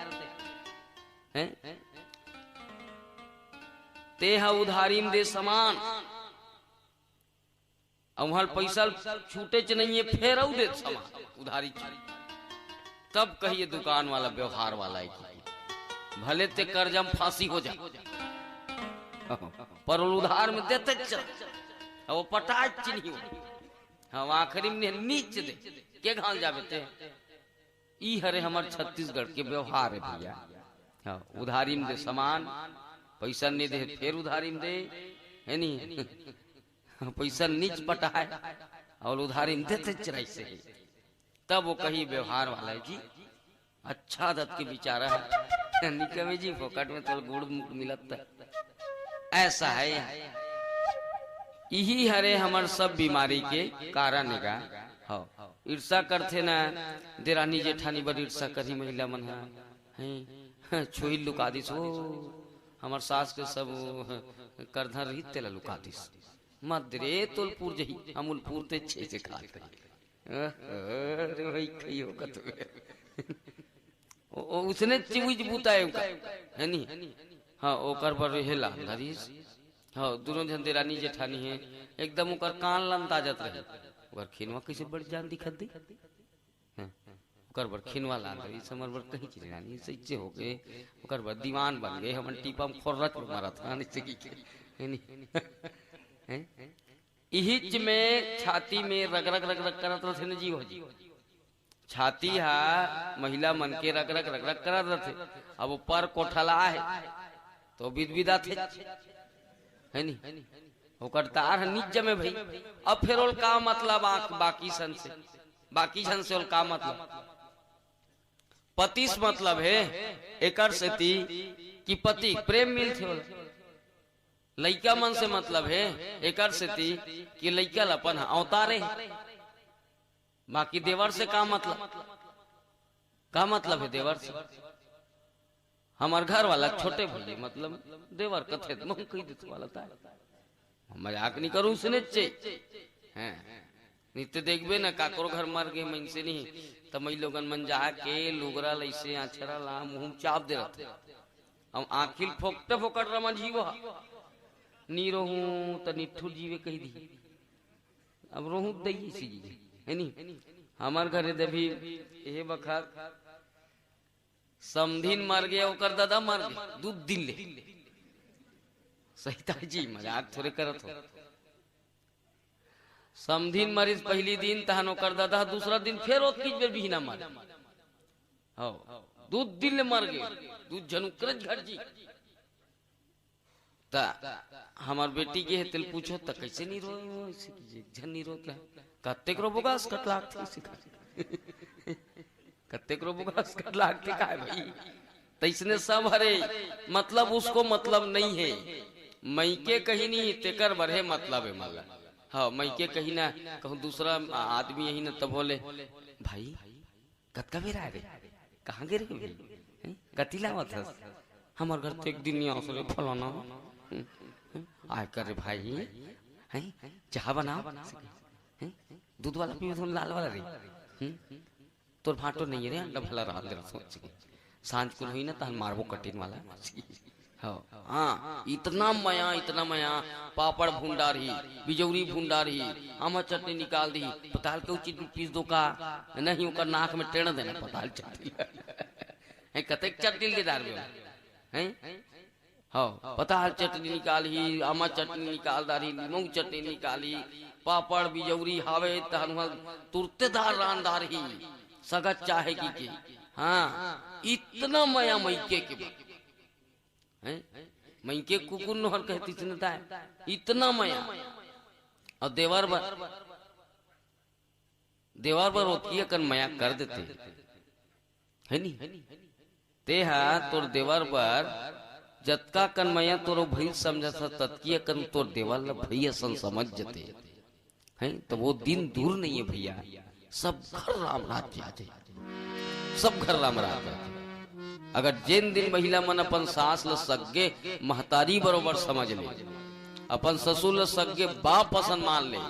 C: हैं। ते हा उधारी में दे सामान, अब वहां पैसा छूटे च नहीं है, फेर दे सामान उधारी, तब कहिए दुकान वाला व्यवहार वाला है भले ते कर्जम फांसी हो जाए पर उधार में देते चल, वो पटाए नहीं हो, हम आखिरी में नीच दे के घाल जावे ते। ई हरे हमार छत्तीसगढ़ के व्यवहार है भैया, हाँ उधारी में दे सामान, पैसा नहीं दे फिर उधारी में दे, है नहीं पैसा नीच पटाए और उधारी में देते चराई से, तब वो कही व्यवहार वाला है जी अच्छा दत्त के बिचारा है निकमे जी फोकट में तो गुड़ मिलता ऐसा है। यही हरे हमार सब बीमारी के कारण है। हाँ ईर्षा करते ना देरानी जेठानी बड़ी ईर्षा करी महिला मन है छुई लुका दिस, ओ हमार सास के सब करधर रही तेला लुका दिस मत रे तोलपुर जही अमूलपुर ते छे से खाते अरे भाई कही होगा तो उसने चिबुज बुताए है नहीं, हाँ ओकर पर हेला धरीस, हाँ दोनों जन देरानी जेठानी है एकदम ओकर कान लंता जात रहे, ओकर खिनवा कैसे बड़ जान दिखत दे, ओकर पर खिनवा लान रही समर बर कहीं चले रानी सच्चे हो गए, ओकर पर दीवान बन गए, हमन टीपा में खोरत मारा था इससे की है नहीं हैं इहिच में छाती में रग रग रग रग करत रथे न जीव जी, छाती हा महिला मन के रग रग रग रग करत रथे, अब ऊपर कोठला है तो विदविदा थे है नहीं, ओकर तार नीच जमे भाई, अब फिर ओल का मतलब आंख बाकी सन से ओल का मतलब पतिस मतलब है एकर से ती कि पति प्रेम मिलथे ओल, लइका मन से मतलब है एकर से ती कि लइका अपन अवतारे, बाकी देवर से का मतलब है देवर से, हमार घर वाला छोटे भैया मतलब देवर कथे मुंह कही देते वाला था, मजाक नहीं करूं उसने हैं नित्य देखबे ना काकरो घर मर गए मन से नहीं तो मई लोगन मन जाके लुगरा लैसे आछरा ला मुंह चाप दे रहते, हम आखिल फोकटे फोकट रमन जीव नी रहूं तो निठुर जीवे कही दी, अब रहूं दई सी जी है नहीं, हमार घरे देवी ये बखत समधीन मर गया ओकर दादा मर गए दूध दिन ले सहिता जी मजाक थोड़े करत हो, समधीन मरीज पहली दिन तहन ओकर दादा दूसरा दिन फिर ओतकी बेर बिहना मर, हो दूध दिन ले मर गए दूध झनुकरज घर जी, ता हमार बेटी के तेल पूछो त कैसे नहीं रो झन नहीं रो क्या कत्तेक रो बोगास कट लागते कत्तेक रो बोगास कट लागते का है भाई, तैसने सब हरे मतलब उसको मतलब नहीं है, मई के कहीं नहीं तेकर बरहे मतलब है मला, हाँ मई के कहीं ना कहूँ दूसरा आदमी यही ना तब बोले भाई कत्का बेरा रे कहाँ गिरे गतिला मत हमार घर तो एक दिन नहीं आसरे फलाना आय करे भाई हैं चाह बनाओ दूध वाला पी लाल वाला रे तोर भाटो नहीं रे अंडा भला रहा दे सोच के सांझ को हुई ना तहन मारबो कटिन वाला हाँ इतना मया पापड़ भूंडा रही बिजौरी भूंडा रही आमा चटनी निकाल दी पताल के उचित पीस दो का नहीं ओकर नाक में टेढ़ देना पताल चटनी है कतेक चटनी ले दार में हैं हाँ पताल चटनी निकाली, आमा चटनी निकाल दारी, नीमू चटनी निकाली, पापड़ बिजौरी हावे तहन तुरतेदार रानदार ही सगत चाहे की हाँ इतना मया मैके के हैं मैके कुकुर नहर कहती चिन्हता है इतना मया। और देवर पर होती है मया कर देते है नी ते तोर देवर पर जतका कन्मया तोरो भई समझ तत्कीय कर तोर देवर ला भैया सन समझ जते हैं। तो वो दिन दूर नहीं है भैया, सब घर राम राज्य आ जाए, सब घर राम राज्य। अगर जिन दिन महिला मन अपन सास ल सगे महतारी बरोबर समझ ले, अपन ससुर ल सगे बाप पसंद मान ले,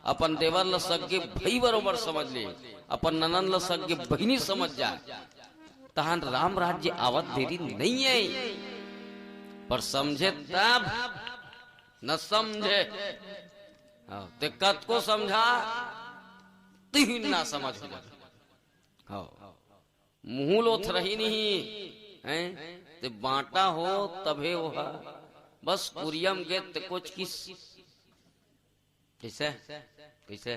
C: अपन देवर ल सगे भई बरोबर समझ ले, अपन ननन ल सगे बहिनी समझ जाए, तहां राम राज्य आवत देरी नहीं है। पर समझे तब न समझे दिक्कत को समझा तीन ना समझ हो मुंह लोथ रही नहीं है ते बांटा हो तभे वो बस कुरियम के ते कुछ किस कैसे कैसे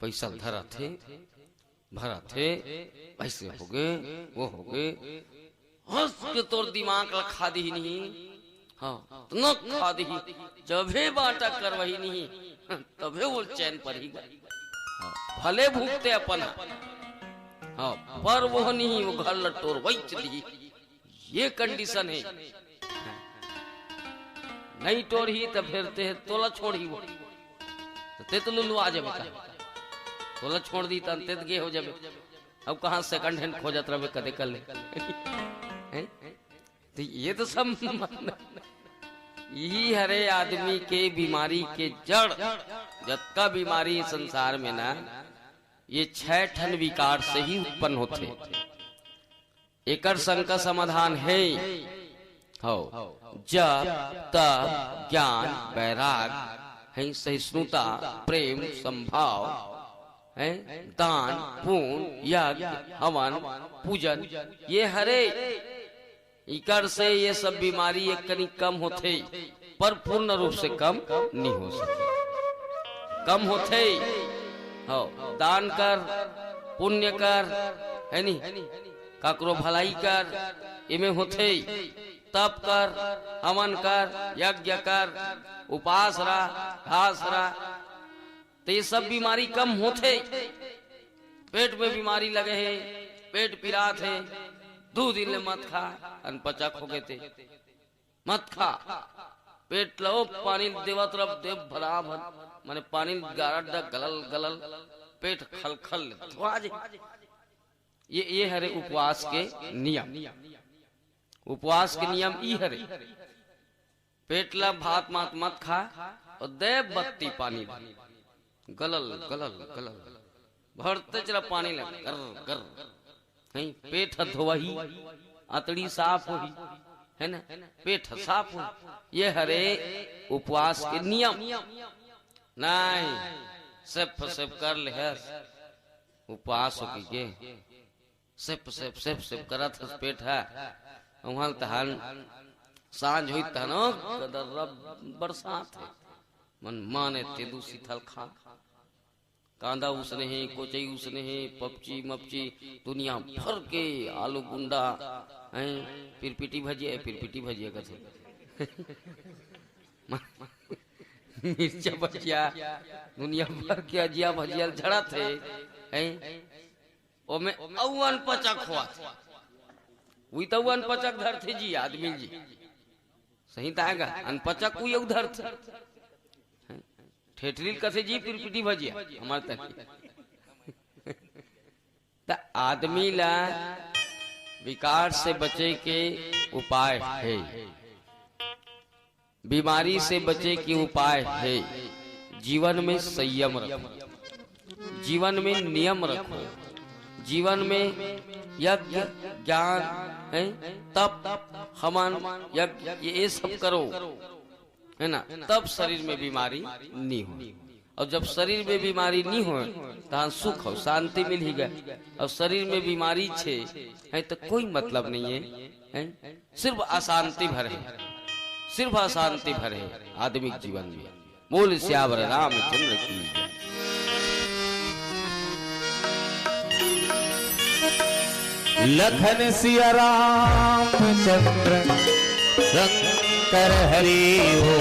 C: पैसा धरा थे भरा थे ऐसे हो गए वो हो गए हंस के तोर दिमाग खा दी नहीं हाँ तो न खा दी जबे बाटा कर वही नहीं तबे वो चैन पर ही भले भूखते अपन हाँ पर वो नहीं वो घर लटोर वही चली ये कंडीशन है। नहीं टोर ही तो फिरते तोला छोड़ ही वो ते तो लुलु आ जाए तोला छोड़ दी तो अंत गे हो जाए। अब कहाँ सेकंड हैंड खोजत रहे कदे कर ले तो ये तो सब यही हरे आदमी के बीमारी के जड़ जतका बीमारी संसार में ना ये 6 ठन विकार से ही उत्पन्न होते। एकर संग समाधान है हो जब तब ज्ञान वैराग है सहिष्णुता प्रेम संभाव है दान पुण्य यज्ञ हवन पूजन ये हरे इकर से ये सब बीमारी एक कनी कम होते पर पूर्ण रूप से कम नहीं हो सकते। कम होते हो दान कर पुण्य कर है नी काकरो भलाई कर इमे होते तप कर हवन कर यज्ञ कर उपास रहा तो ये सब बीमारी कम होते। पेट में बीमारी लगे है पेट पिरात है 2 दिन ले मत खा अनपचक हो गए थे मत खा पेट लो पानी देवा तरफ देव भरा भर माने पानी गारड गलल गलल पेट खलखल ये हरे उपवास के नियम। उपवास के नियम ई हरे पेट ला भात मात मत खा और देव बत्ती पानी गलल गलल गलल भरते चला पानी लग कर कर नहीं पेट धोवही अतड़ी साफ होही है ना पेट साफ हो ये हरे उपवास के नियम नहीं सिर्फ कर ले उपवास हो के सिर्फ करत पेट है वहां तहन सांझ हुई तहन बरसात है मन माने ते दूसरी थल खा कांदा उसने है कोचई उसने है पपची मपची दुनिया भर के आलू गुंडा हैं फिर पिटी भजिया कथे मिर्चा भजिया दुनिया भर के अजिया भजिया झड़ा थे हैं ओ में अवन पचक हुआ वही तो अनपचक धर थे जी आदमी जी सही तागा अनपचक कोई उधर थे ठेठरील कसे जी फिर पिटी भजिया हमारे तक तो आदमी ला विकार से बचे के उपाय है बीमारी से बचे के उपाय है जीवन में संयम रखो जीवन में नियम रखो जीवन में यज्ञ ज्ञान है तप हवन यज्ञ ये सब करो है ना तब शरीर में बीमारी नहीं हो और जब शरीर में बीमारी नहीं हो तहाँ सुख हो शांति मिल ही गए। और शरीर में बीमारी छे है तो कोई मतलब नहीं है, सिर्फ अशांति भर है, सिर्फ अशांति भर है आदमी के जीवन में। बोल श्यावर रामचंद्र की जय।
B: लखन सिया रामचंद्र शंकर हरि हो।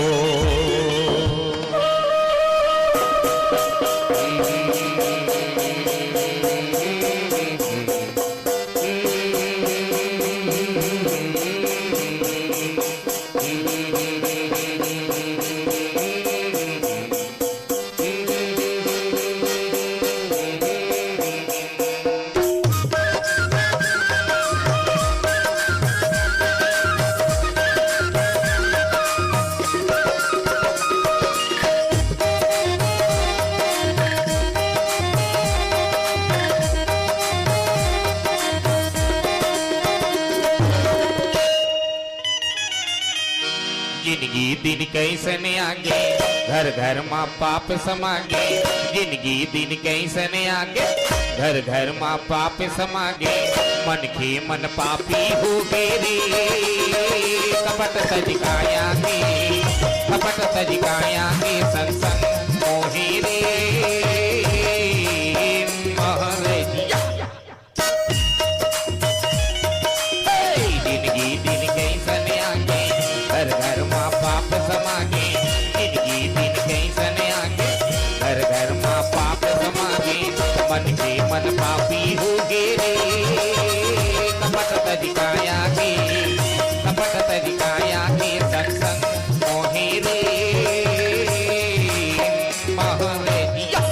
B: जिंदगी दिन कैसन आगे घर घर माँ पाप समागे। जिंदगी दिन कैसन आगे घर घर माँ पाप समागे। मन के मन पापी हो गे रे कपट सजकाया के, कपट सजकाया के संग संग मोहे रे महरजिया। जिंदगी दिन कैसन आगे घर घर माँ पाप समागे। जिंदगी दिन कैसन आगे घर घर माँ पाप समागे। मन के मन पापी हो गे रे कपट तजिकाया के, कपट तजिकाया के संग संग मोहे रे महरजिया।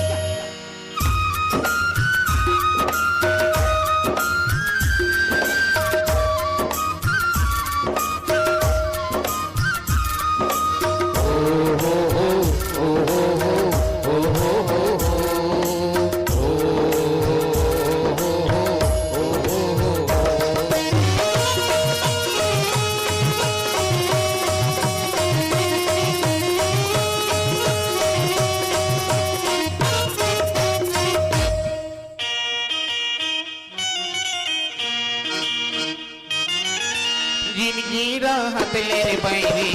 B: जिंदगी राहत ले बैरी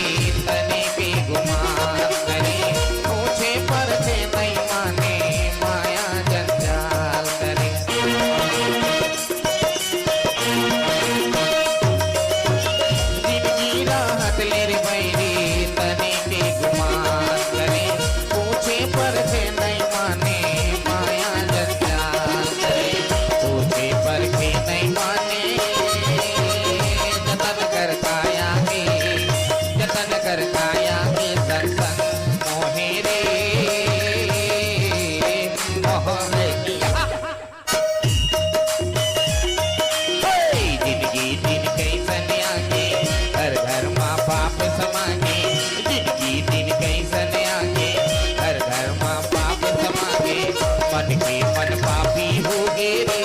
B: तने पे गुमान करे। पूछे पर से नहीं माने माया जंजाल करे। जिंदगी राहत ले बैरी तने पे गुमान करे। पूछे पर से नहीं माने माया जंजाल करे। पूछे पर से नहीं माने कर काया के संग संग मोहे रे महरजिया। जिंदगी दिन कैसन आगे घर घर माँ पाप समागे। जिंदगी दिन कैसन आगे घर घर माँ पाप समागे। मन के मन पापी हो गे रे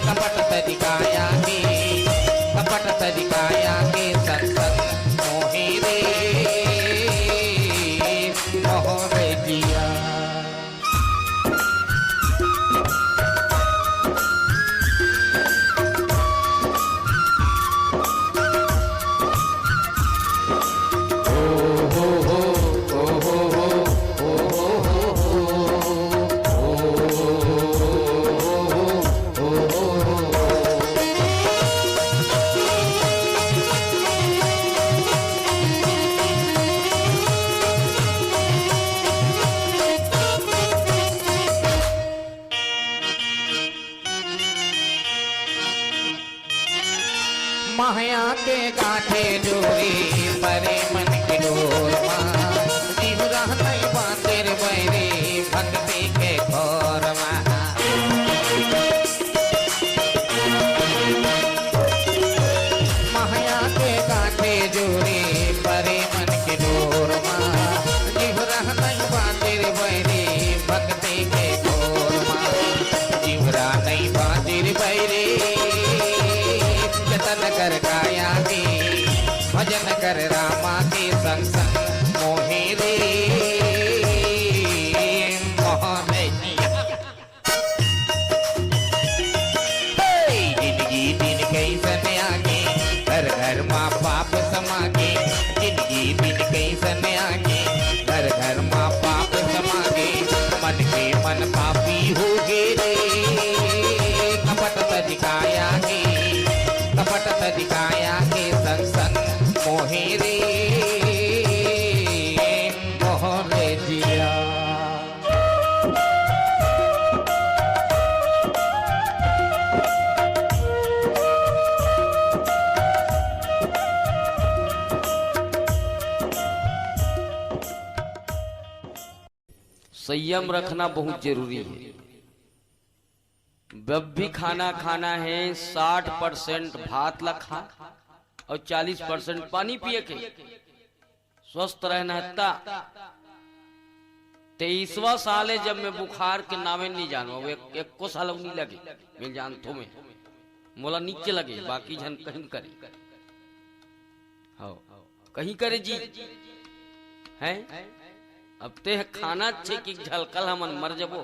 B: कपट तजिकाया के, कपट तजिकाया के संग संग मोहे रे महरजिया। माया के गाठे जोड़ी परे मन के डोर माँ। जीव रहते बातेर बैरे भक्ति के घोर माँ। माया के गाठे जोड़ी परे मन के डोर माँ। जीव रहते बातेर बैरे भक्ति के घोर माँ। जीव रहते बातेर बैरे जतन कर काया के भजन कर रामा के संग संग मोहे रे
C: संयम रखना बहुत जरूरी है। जब भी खाना खाना है 60% भात ला खा और 40% पानी पिए के स्वस्थ रहना है। 23वां साल है जब मैं बुखार के नामे नहीं जानू, एक को साल नहीं लगे मैं जानतो में मोला नीचे लगे, बाकी जन कहीं करे कहीं करे जी है। अब ते खाना अच्छे की झलकल हमन मर जबो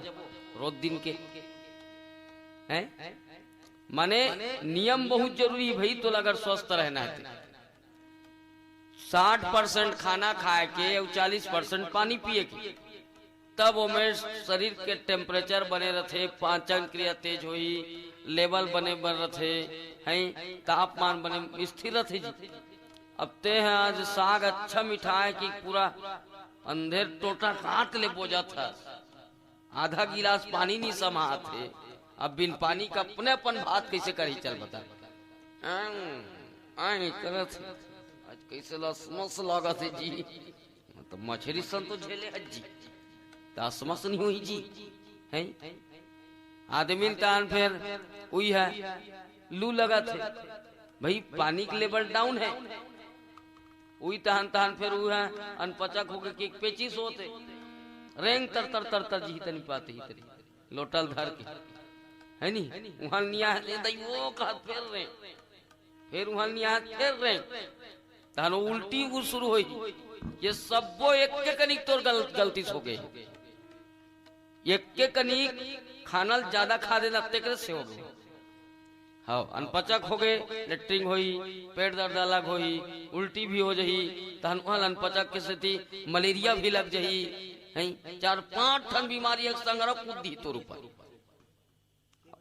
C: रोज दिन के है। माने नियम बहुत जरूरी है भाई। तो अगर स्वस्थ रहना है 60% खाना खाए के और 40% पानी पिए के, तब वो में शरीर के टेम्परेचर बने रहते, पाचन क्रिया तेज हुई, लेवल बने बन रहते हैं, तापमान बने स्थिर रहते जी। अब ते हैं आज साग अच्छा मिठाई की पूरा अंधेर टोटा काट ले बोझा था, आधा गिलास पानी नहीं समाते। अब बिन पानी का अपने अपन भात कैसे करी चल बता करत आज कैसे लसमस लागत है जी। मतलब मछली सन तो झेले जी तसमस नहीं हुई जी है। आदमी तान फिर हुई है लू लगा थे भाई, पानी के लेवल डाउन है। वही तहन तहन फिर हुआ है अनपचक हो गए पेचिस होते रेंग तर तर तर तर जी तनी पाते ही तरी लोटल धर के है नी वहां निया वो का फिर वहां निया फिर रहे तहन उल्टी वो शुरू हुई। ये सब वो एक के कनिक तोर गलती हो गई। एक के कनिक खाना ज्यादा खा देना तेकरे से हो गए। हाँ अनपचक हो गए, लेटरिंग हुई, पेट दर्द अलग हुई, उल्टी भी हो जही, तहन अनपचक के स्थिति मलेरिया भी लग जही है। 4-5 ठन बीमारी एक संग कूदी तोर ऊपर।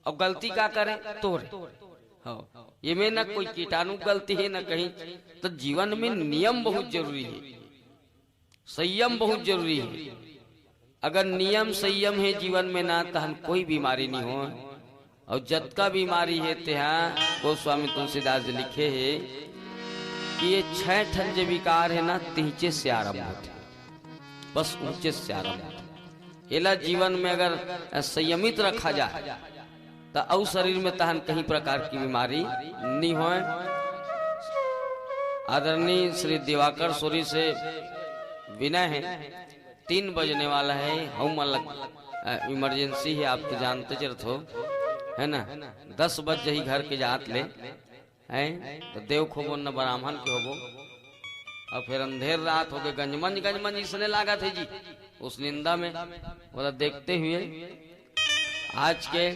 C: अब गलती क्या करे तोरे हाँ ये में न कोई कीटाणु गलती है न कहीं। तो जीवन में नियम बहुत जरूरी है, संयम बहुत जरूरी है। अगर नियम संयम है जीवन में ना तहन कोई बीमारी नहीं हो। और जतका बीमारी है त्यहाँ गोस्वामी तुलसीदास जी लिखे है कि ये 6 ठन जो विकार है ना तीचे से आरंभ होते, बस ऊंचे से आरंभ होते। एला जीवन में अगर संयमित रखा जाए तो और शरीर में तहन कहीं प्रकार की बीमारी नहीं हो। आदरणीय श्री दिवाकर सूरी से विनय है, 3 बजने वाला है, हम अलग इमरजेंसी है, आप तो जानते चलते हो है ना। 10 बज ही घर के जात ले हैं तो देव खोबो न ब्राह्मण के होबो। और फिर अंधेर रात हो गए, गंजमंज इसने लागा थे जी उस निंदा में। बोला देखते हुए आज के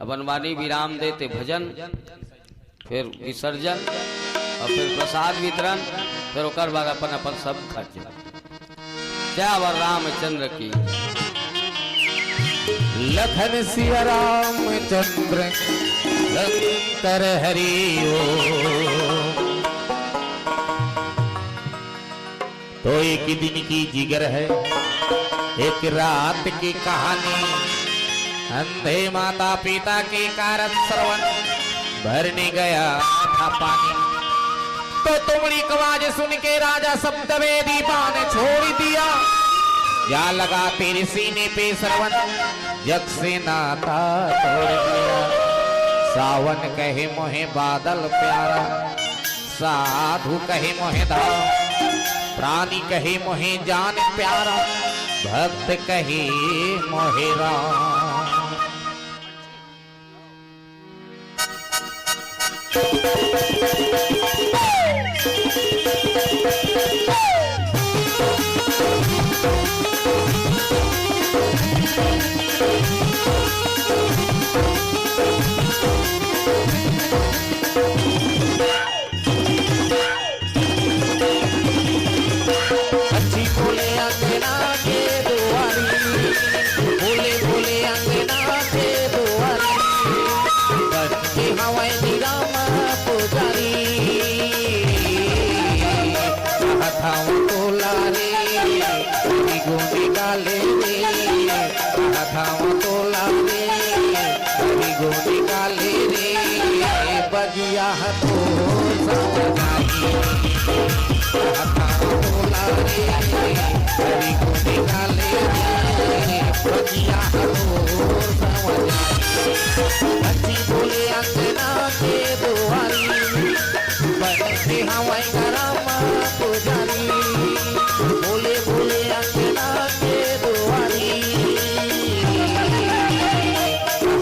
C: अपन वाणी विराम देते भजन, फिर विसर्जन और फिर प्रसाद वितरण, फिर ओकर बाद अपन अपन सब खर्च। जय वर रामचंद्र की।
B: लखन सिया रामचंद्र शंकर हरि ओम। तो एक दिन की जिगर है, एक रात की कहानी। अंधे माता पिता के कारण श्रवण भरने गया था पानी। तो तुमड़ी की आवाज सुन के राजा शब्द वेदी पान छोड़ दिया। या लगा तेरे सीने पे श्रवण जग से नाता तोड़ दिया। सावन कहे मोहे बादल प्यारा, साधु कहे मोहे धाम, प्राणी कहे मोहे जान प्यारा, भक्त कहे मोहे राम। अच्छी बोले अंगना के दुआरी, बोले बोले अंगना के दुआरी, बच्चे हवाई निराम पुजारी। हथाओं को लारे गोनी गाले रे, हथाओं को लारे गोनी गाले रे, बगिया तो सजाई। तोला रे हरि को निकाले रे बगिया हथोर सवजाई अच्छी बोले अंगना के दुआरी बनते हवाई गरमा पुजारी बोले बोले अंगना के दुआरी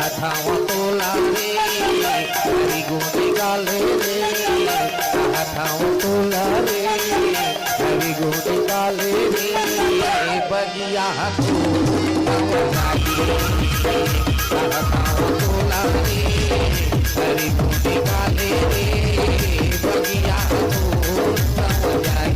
B: हथावा तोला रे हरि को निकाले रे हथावा तोला रे हरि को निकाले रे बगिया हथोर हथावा तोला रे हरि को निकाले रे बगिया हथोर सवजाई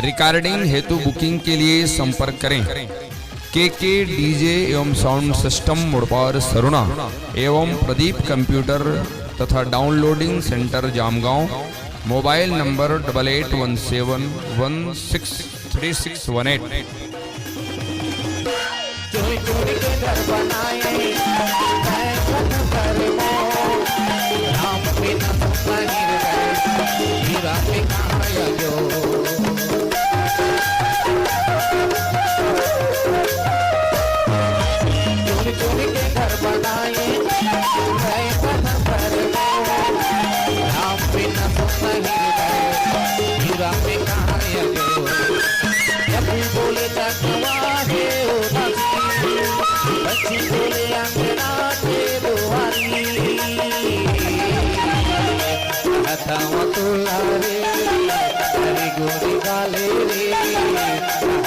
D: रिकॉर्डिंग हेतु बुकिंग के लिए संपर्क करें के डीजे एवं साउंड सिस्टम मुड़पार सरुणा एवं प्रदीप कंप्यूटर तथा downloading centre Jamgaon. Mobile number 8817163618।
B: चोरी चोरी के घर बनाए राम बिना नहीं रहे हीरा पे कहाँ जो चोरी चोरी के घर बनाए राम बिना नहीं रहे हीरा पे कहाँ जो जब बोले तकवाहे बच्ची बोले अंगना के दुआरी हथावा तोला रे हरि को निकाले रे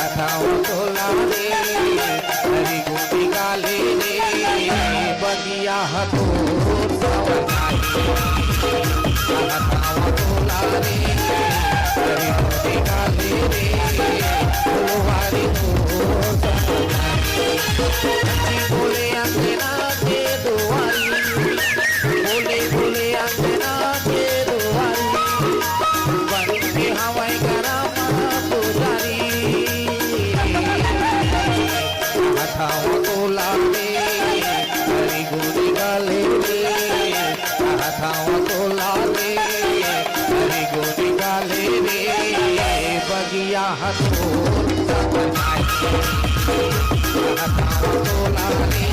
B: हथावा तोला रे हरि को निकाले रे बगिया हथोर सवजाई हथावा तोला रे हरि को निकाले रे फुलवारी तोर सवजाई बोले अंगना के दुआरी बोले बोले अंगना के दुआरी बनते हवाई गरमा पुजारी हथावा तोला रे हरि को निकाले रे हथावा तोला रे हरि को निकाले रे बगिया हथोर सवजाई हथावा तोला रे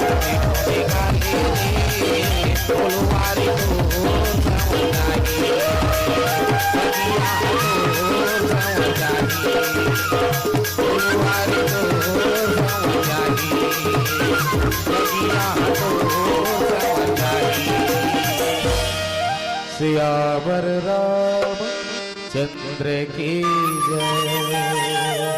B: हरि को निकाले रे फुलवारी तोर सवजाई बगिया हथोर सवजाई फुलवारी तोर सवजाई बगिया हथोर सवजाई। सियावर राम चंद्र की जय।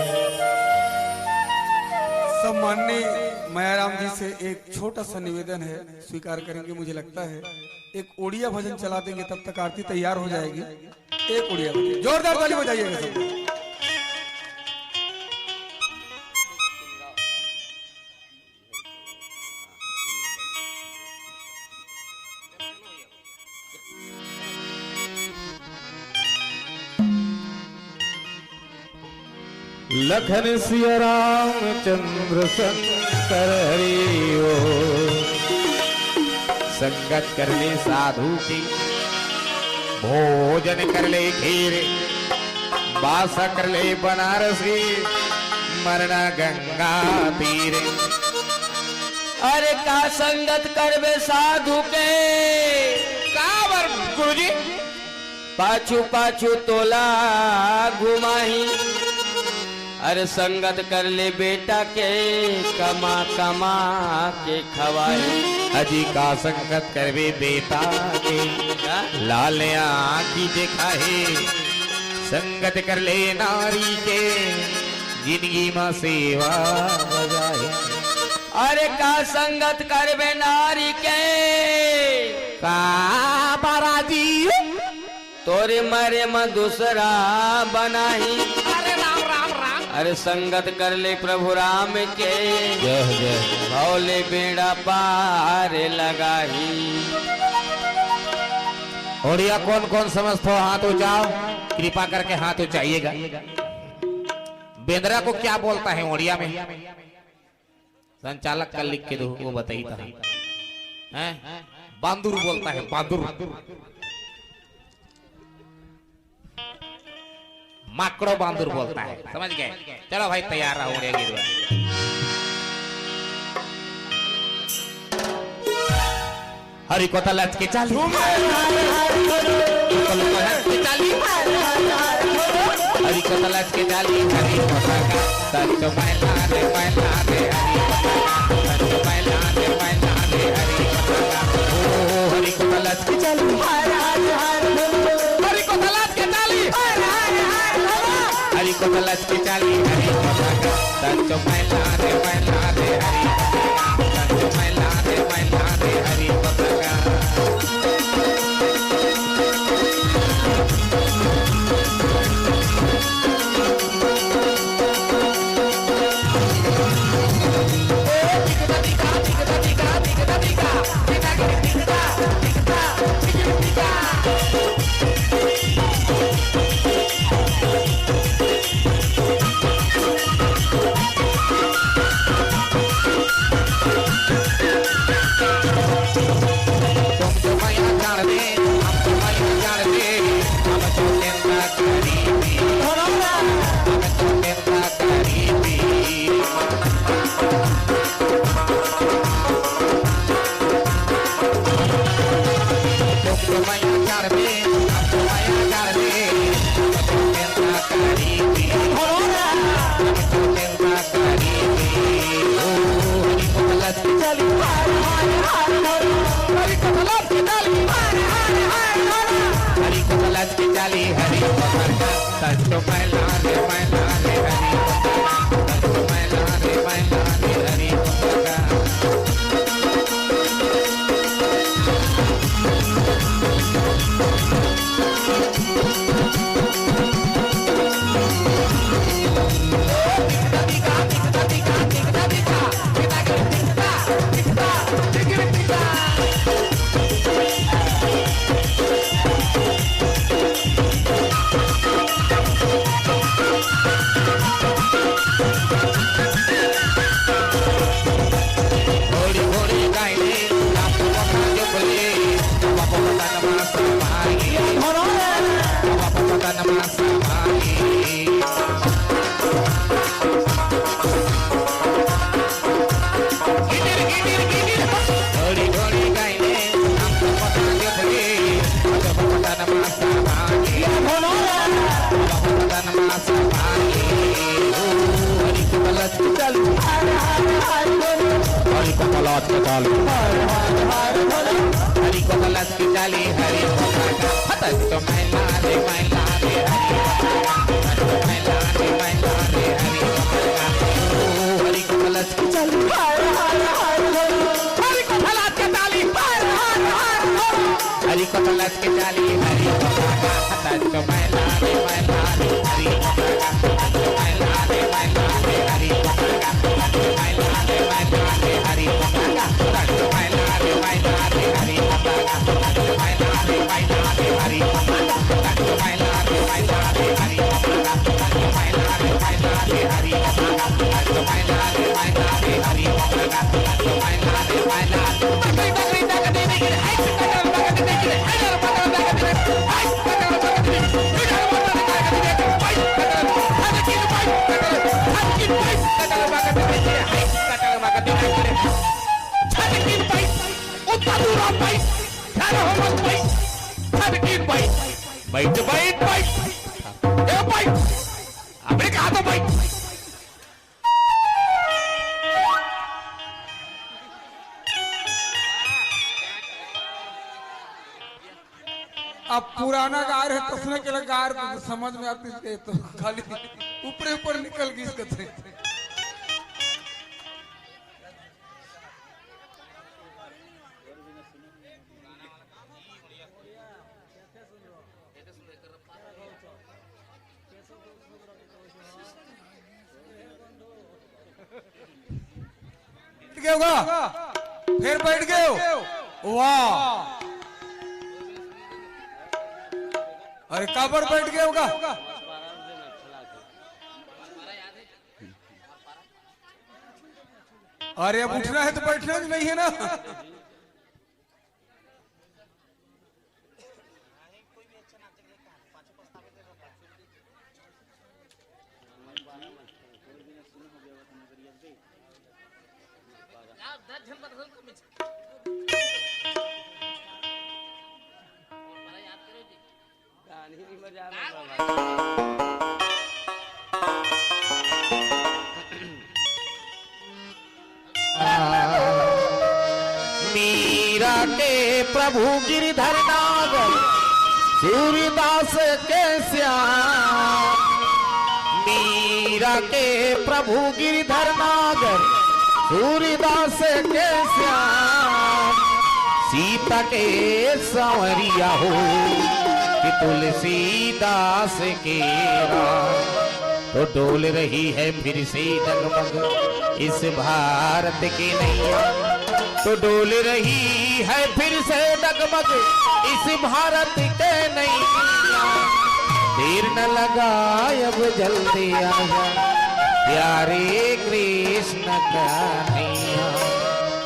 E: माननीय मायाराम जी से एक छोटा सा निवेदन है, स्वीकार करेंगे मुझे लगता है। एक ओडिया भजन चला देंगे, तब तक आरती तैयार हो जाएगी। एक ओडिया भजन, जोरदार ताली बजाइएगा सब।
B: लखन सिया राम चंद्र शंकर हरि ओ, संगत कर ले साधु की, भोजन कर ले खीर, बासा कर ले बनारसी, मरना गंगा तीर।
C: अरे का संगत करबे साधु के,
B: कावर गुरुजी
C: पाछू पाछू तोला घुमाही। अरे संगत कर ले बेटा के, कमा कमा के खवाई।
B: अजी का संगत करवे बेटा के, लाल आँखी दिखाए। संगत कर ले नारी के, जिंदगी में सेवा बजाए।
C: अरे का संगत करबे नारी के,
B: का बाराजी
C: तोरे मरे में दूसरा बनाही।
B: अरे राम राम राम।
C: अरे संगत कर ले प्रभु राम के,
B: जय जय।
C: भौले बेड़ा पार लगाही।
B: ओडिया कौन कौन समझते हो, हाथ उठाओ, कृपा करके हाथ उठाइएगा। बेंद्रा को क्या बोलता है ओडिया में? संचालक का लिख के दो, वो बताइए। हैं? बांदुर बोलता है, बांदुर। माकड़ो बांदुर बोलता है, समझ गए? चलो भाई तैयार रहो, ओडिया गीत। हरि को तलच के चाली, हरि को तलच के चाली, हरि को सच मैला दे हरि सच मैला दे हरि। ओ हरि को तलच के चाली, हरि को तलच के चाली, हरि को तलच के चाली, हरि सच मैला दे हरि सच मैला दे हरि। हंस के चाली हरी पताका तज को मैला रे हरी पताका तज को मैला रे हरी पताका तज को मैला रे हरी पताका तज को मैला रे हरी पताका तज को मैला रे हरी पताका तज को मैला रे हरी पताका तज को मैला रे हरी पताका तज को मैला रे हरी पताका तज को मैला रे बैठ बैठ बैठ अपने कहा तो बैठ
E: अब पुराना गार है कसने के लिए गार समझ में आती है तो खाली ऊपर ऊपर निकल गई इसके थे होगा फिर बैठ गए हो वाह अरे काबर बैठ गए होगा अरे अब उठना है तो बैठना नहीं है ना
B: मीरा के प्रभु गिरधर नागर सूर्यदास के श्याम मीरा के प्रभु गिरधर नागर सूर्यदास के श्याम सीता के संवरिया हो कि तुलसीदास के राम तो डोल रही है फिर से डगमग इस भारत की नैया तो डोल रही है फिर से डगमग इस भारत के नैया देर न लगा अब जल्दी आजा प्यारे कृष्ण कन्हैया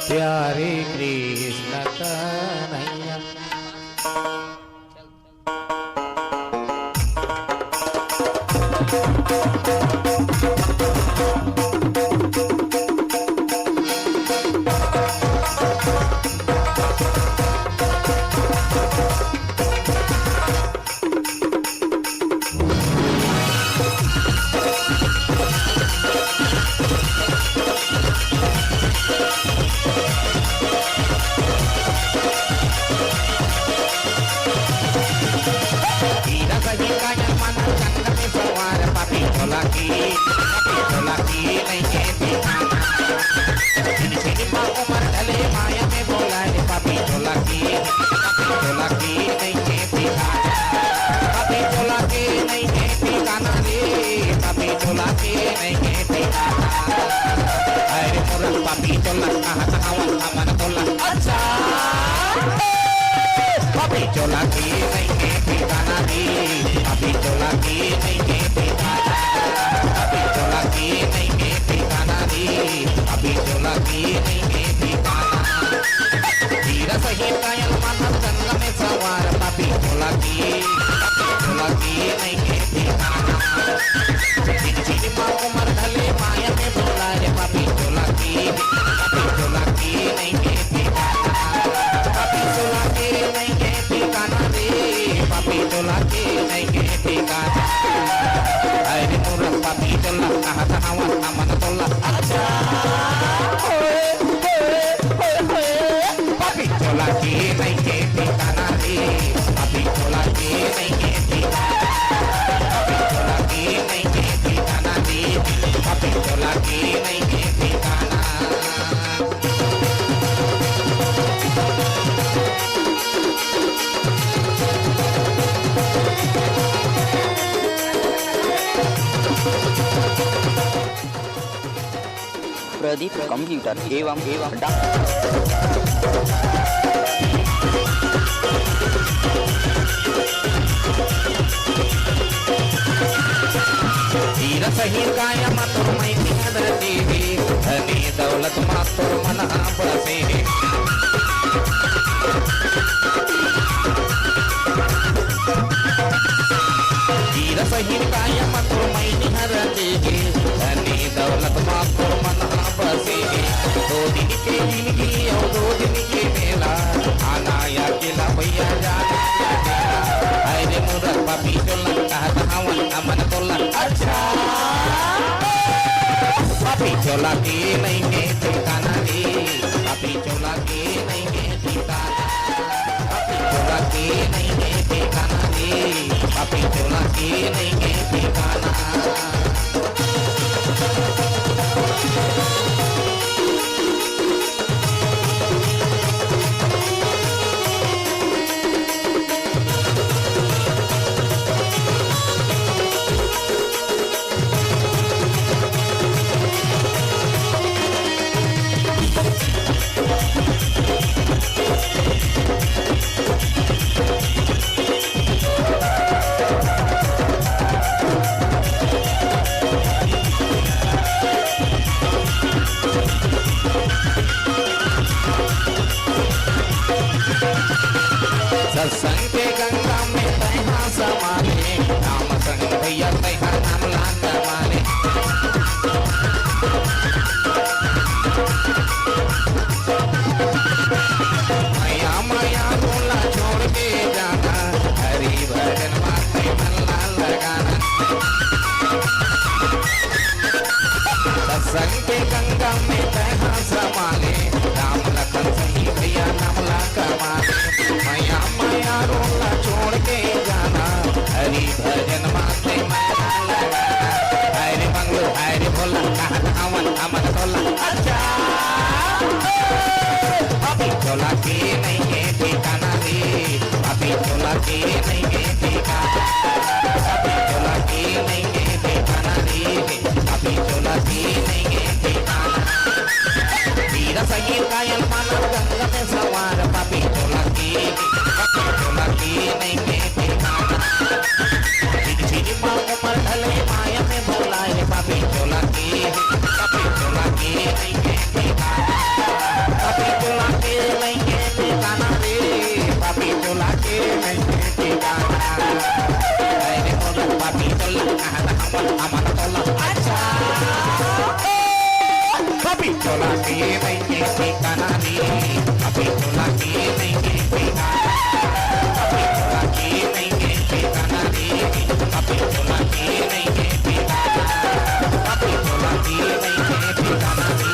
B: प्यारे कृष्ण कन्हैया
F: प्रदीप कंप्यूटर एवं
B: हीरा सहीर काया मातुर मैं निहदती धनी दौलत मातुर मन बसे हीरा सहीर काया मातुर मैं निहदती धनी दौलत मातुर मन बसे 2 दिन के जिंदगी और 2 दिन के मेला आना या केला भैया जाना अरे मुरत पापी चोला कहता हवन अमन तोला अच्छा पापी चोला के नहीं है ठिकाना रे पापी चोला के नहीं है ठिकाना पापी चोला के नहीं है ठिकाना रे पापी चोला के नहीं है ठिकाना सत्संग के गंगा में तैहा समाने नाम संग भैया तैहा नाम लांग माने मैया मैया बोला छोड़ के जाना हरि भजन माते मन लाल लगाना सत्संग के गंगा में तैहा समाने राम लखन सही भैया नाम लांग माने मैया मैया रोला छोड़ के जाना हरि भजन माते मन लगाना हरे मंगलो हरे भोला कहत हवन अमन तोला अच्छा अभी चोला के नहीं है ठिकाना रे अभी चोला के नहीं है ठिकाना अभी चोला के नहीं है ठिकाना रे अभी चोला के नहीं है ठिकाना वीरा सहीर कायल मानव गंगा में सवार पापी चोला के नहीं है ठिकाना छिड़ी माँ उमर ढले माया में भोला है पापी चोला के नहीं है ठिकाना पापी चोला के नहीं है ठिकाना रे पापी चोला के नहीं है ठिकाना अरे बोला पापी चोला कहता अमन तोला अच्छा पापी चोला के नहीं है ठिकाना रे पापी चोला के नहीं है ठिकाना पापी चोला के नहीं है ठिकाना रे पापी चोला के नहीं है ठिकाना पापी चोला के नहीं है ठिकाना रे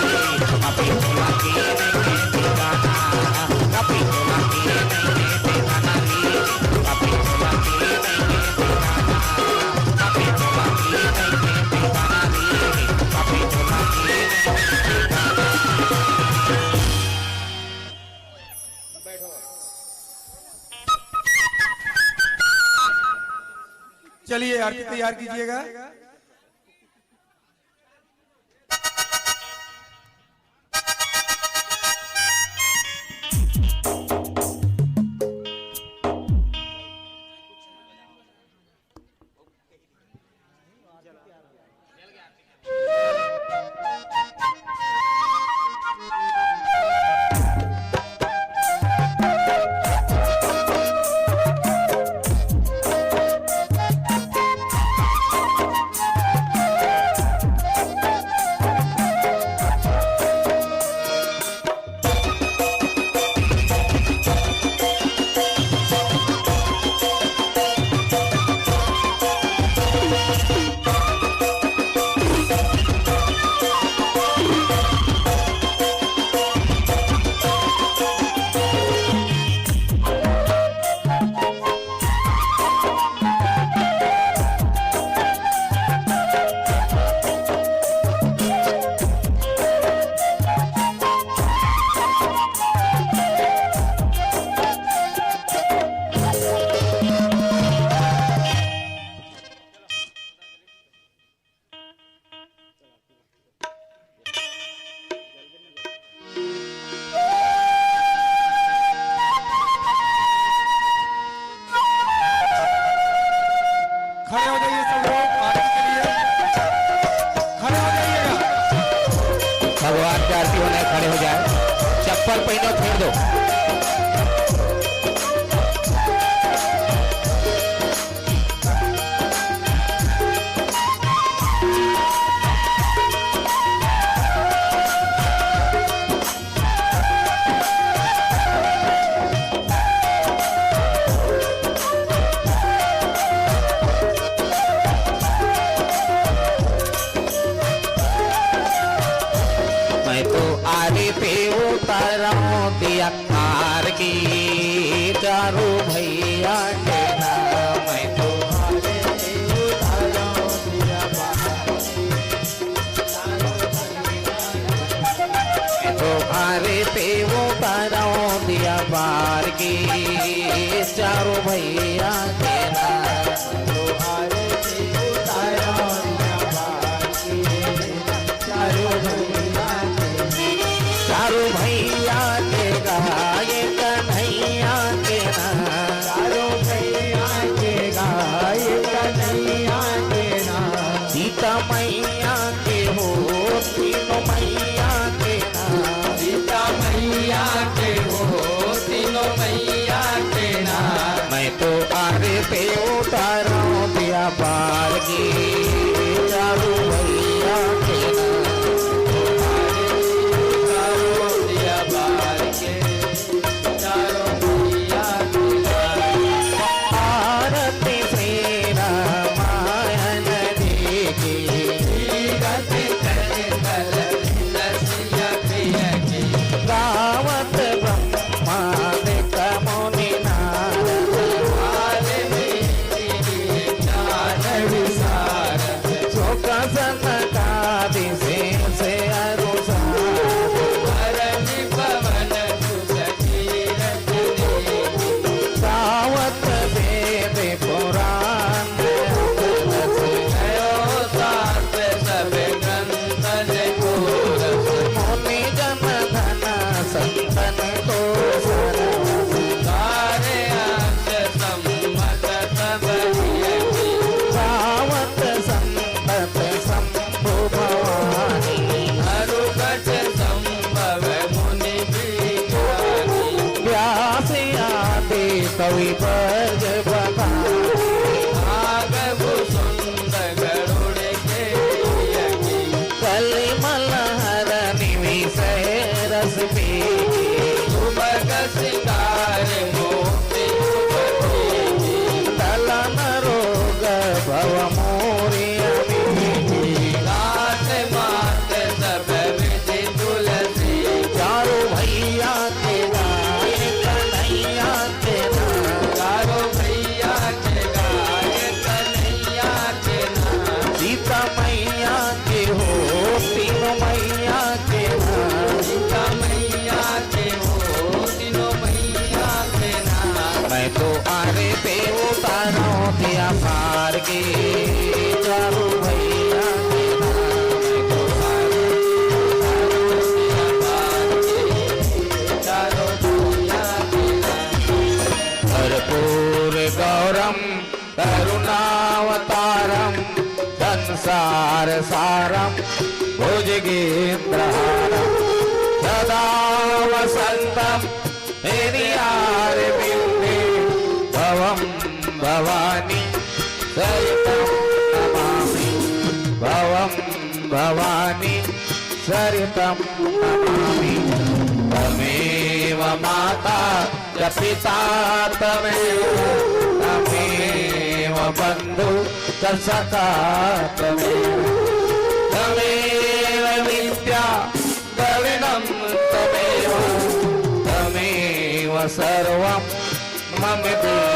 B: पापी चोला के नहीं है ठिकाना पापी चोला के नहीं है ठिकाना रे पापी चोला के नहीं है ठिकाना पापी चोला के नहीं है ठिकाना रे पापी चोला के नहीं है
E: चलिए आरती तैयार कीजिएगा। जाइए सब लोग आरती के लिए खड़े हो जाइएगा।
B: भगवान की आरती होने खड़े हो जाए, चप्पल पहनो फेर दो। मैं तो आरे पे उतारा दिया कार की चारों भैया के नाम। मैं तो आरे पे उतारा दिया मैं तो आरे पे उतारा दिया बार की चारों भैया के नाम। तो आरे पे उतारा दिया बार की चारों चारों भैया के गाये कन्हैया के नाम। चारों भैया के गाये कन्हैया के नाम। सीता मैया के हो तीनों मैया के नाम। सीता मैया के हो तीनों मैया के नाम। मैं तो आरे पे उतारा दिया बार की चारों भैया के नाम। कवि पर्ज कली मलहर निविषय रस पी तलन रोग भव मोरिया चारों भैया के गाये कन्हैया के नाम। चारों भैया के गाये कन्हैया के नाम। सीता मैया के हो तीनों मैया के नाम। सीता मैया के हो तीनों मैया के नाम। मैं तो आरे पे उतारा दिया पार के चारों भैया के नाम। मैं तो आरे कर्पूर गौरम करुणावतारम संसार सारम भुजगेन्द्रहारम सदा वसंतम हृदयारविंदे भवम भवानी सरितं नमामि। भवम भवानी सरितं नमामि। तमेव माता च पिता तमेव तमेव बन्धु च सखा तमेव तमेव विद्या द्रविणं तमेव तमेव सर्वं मम देहि।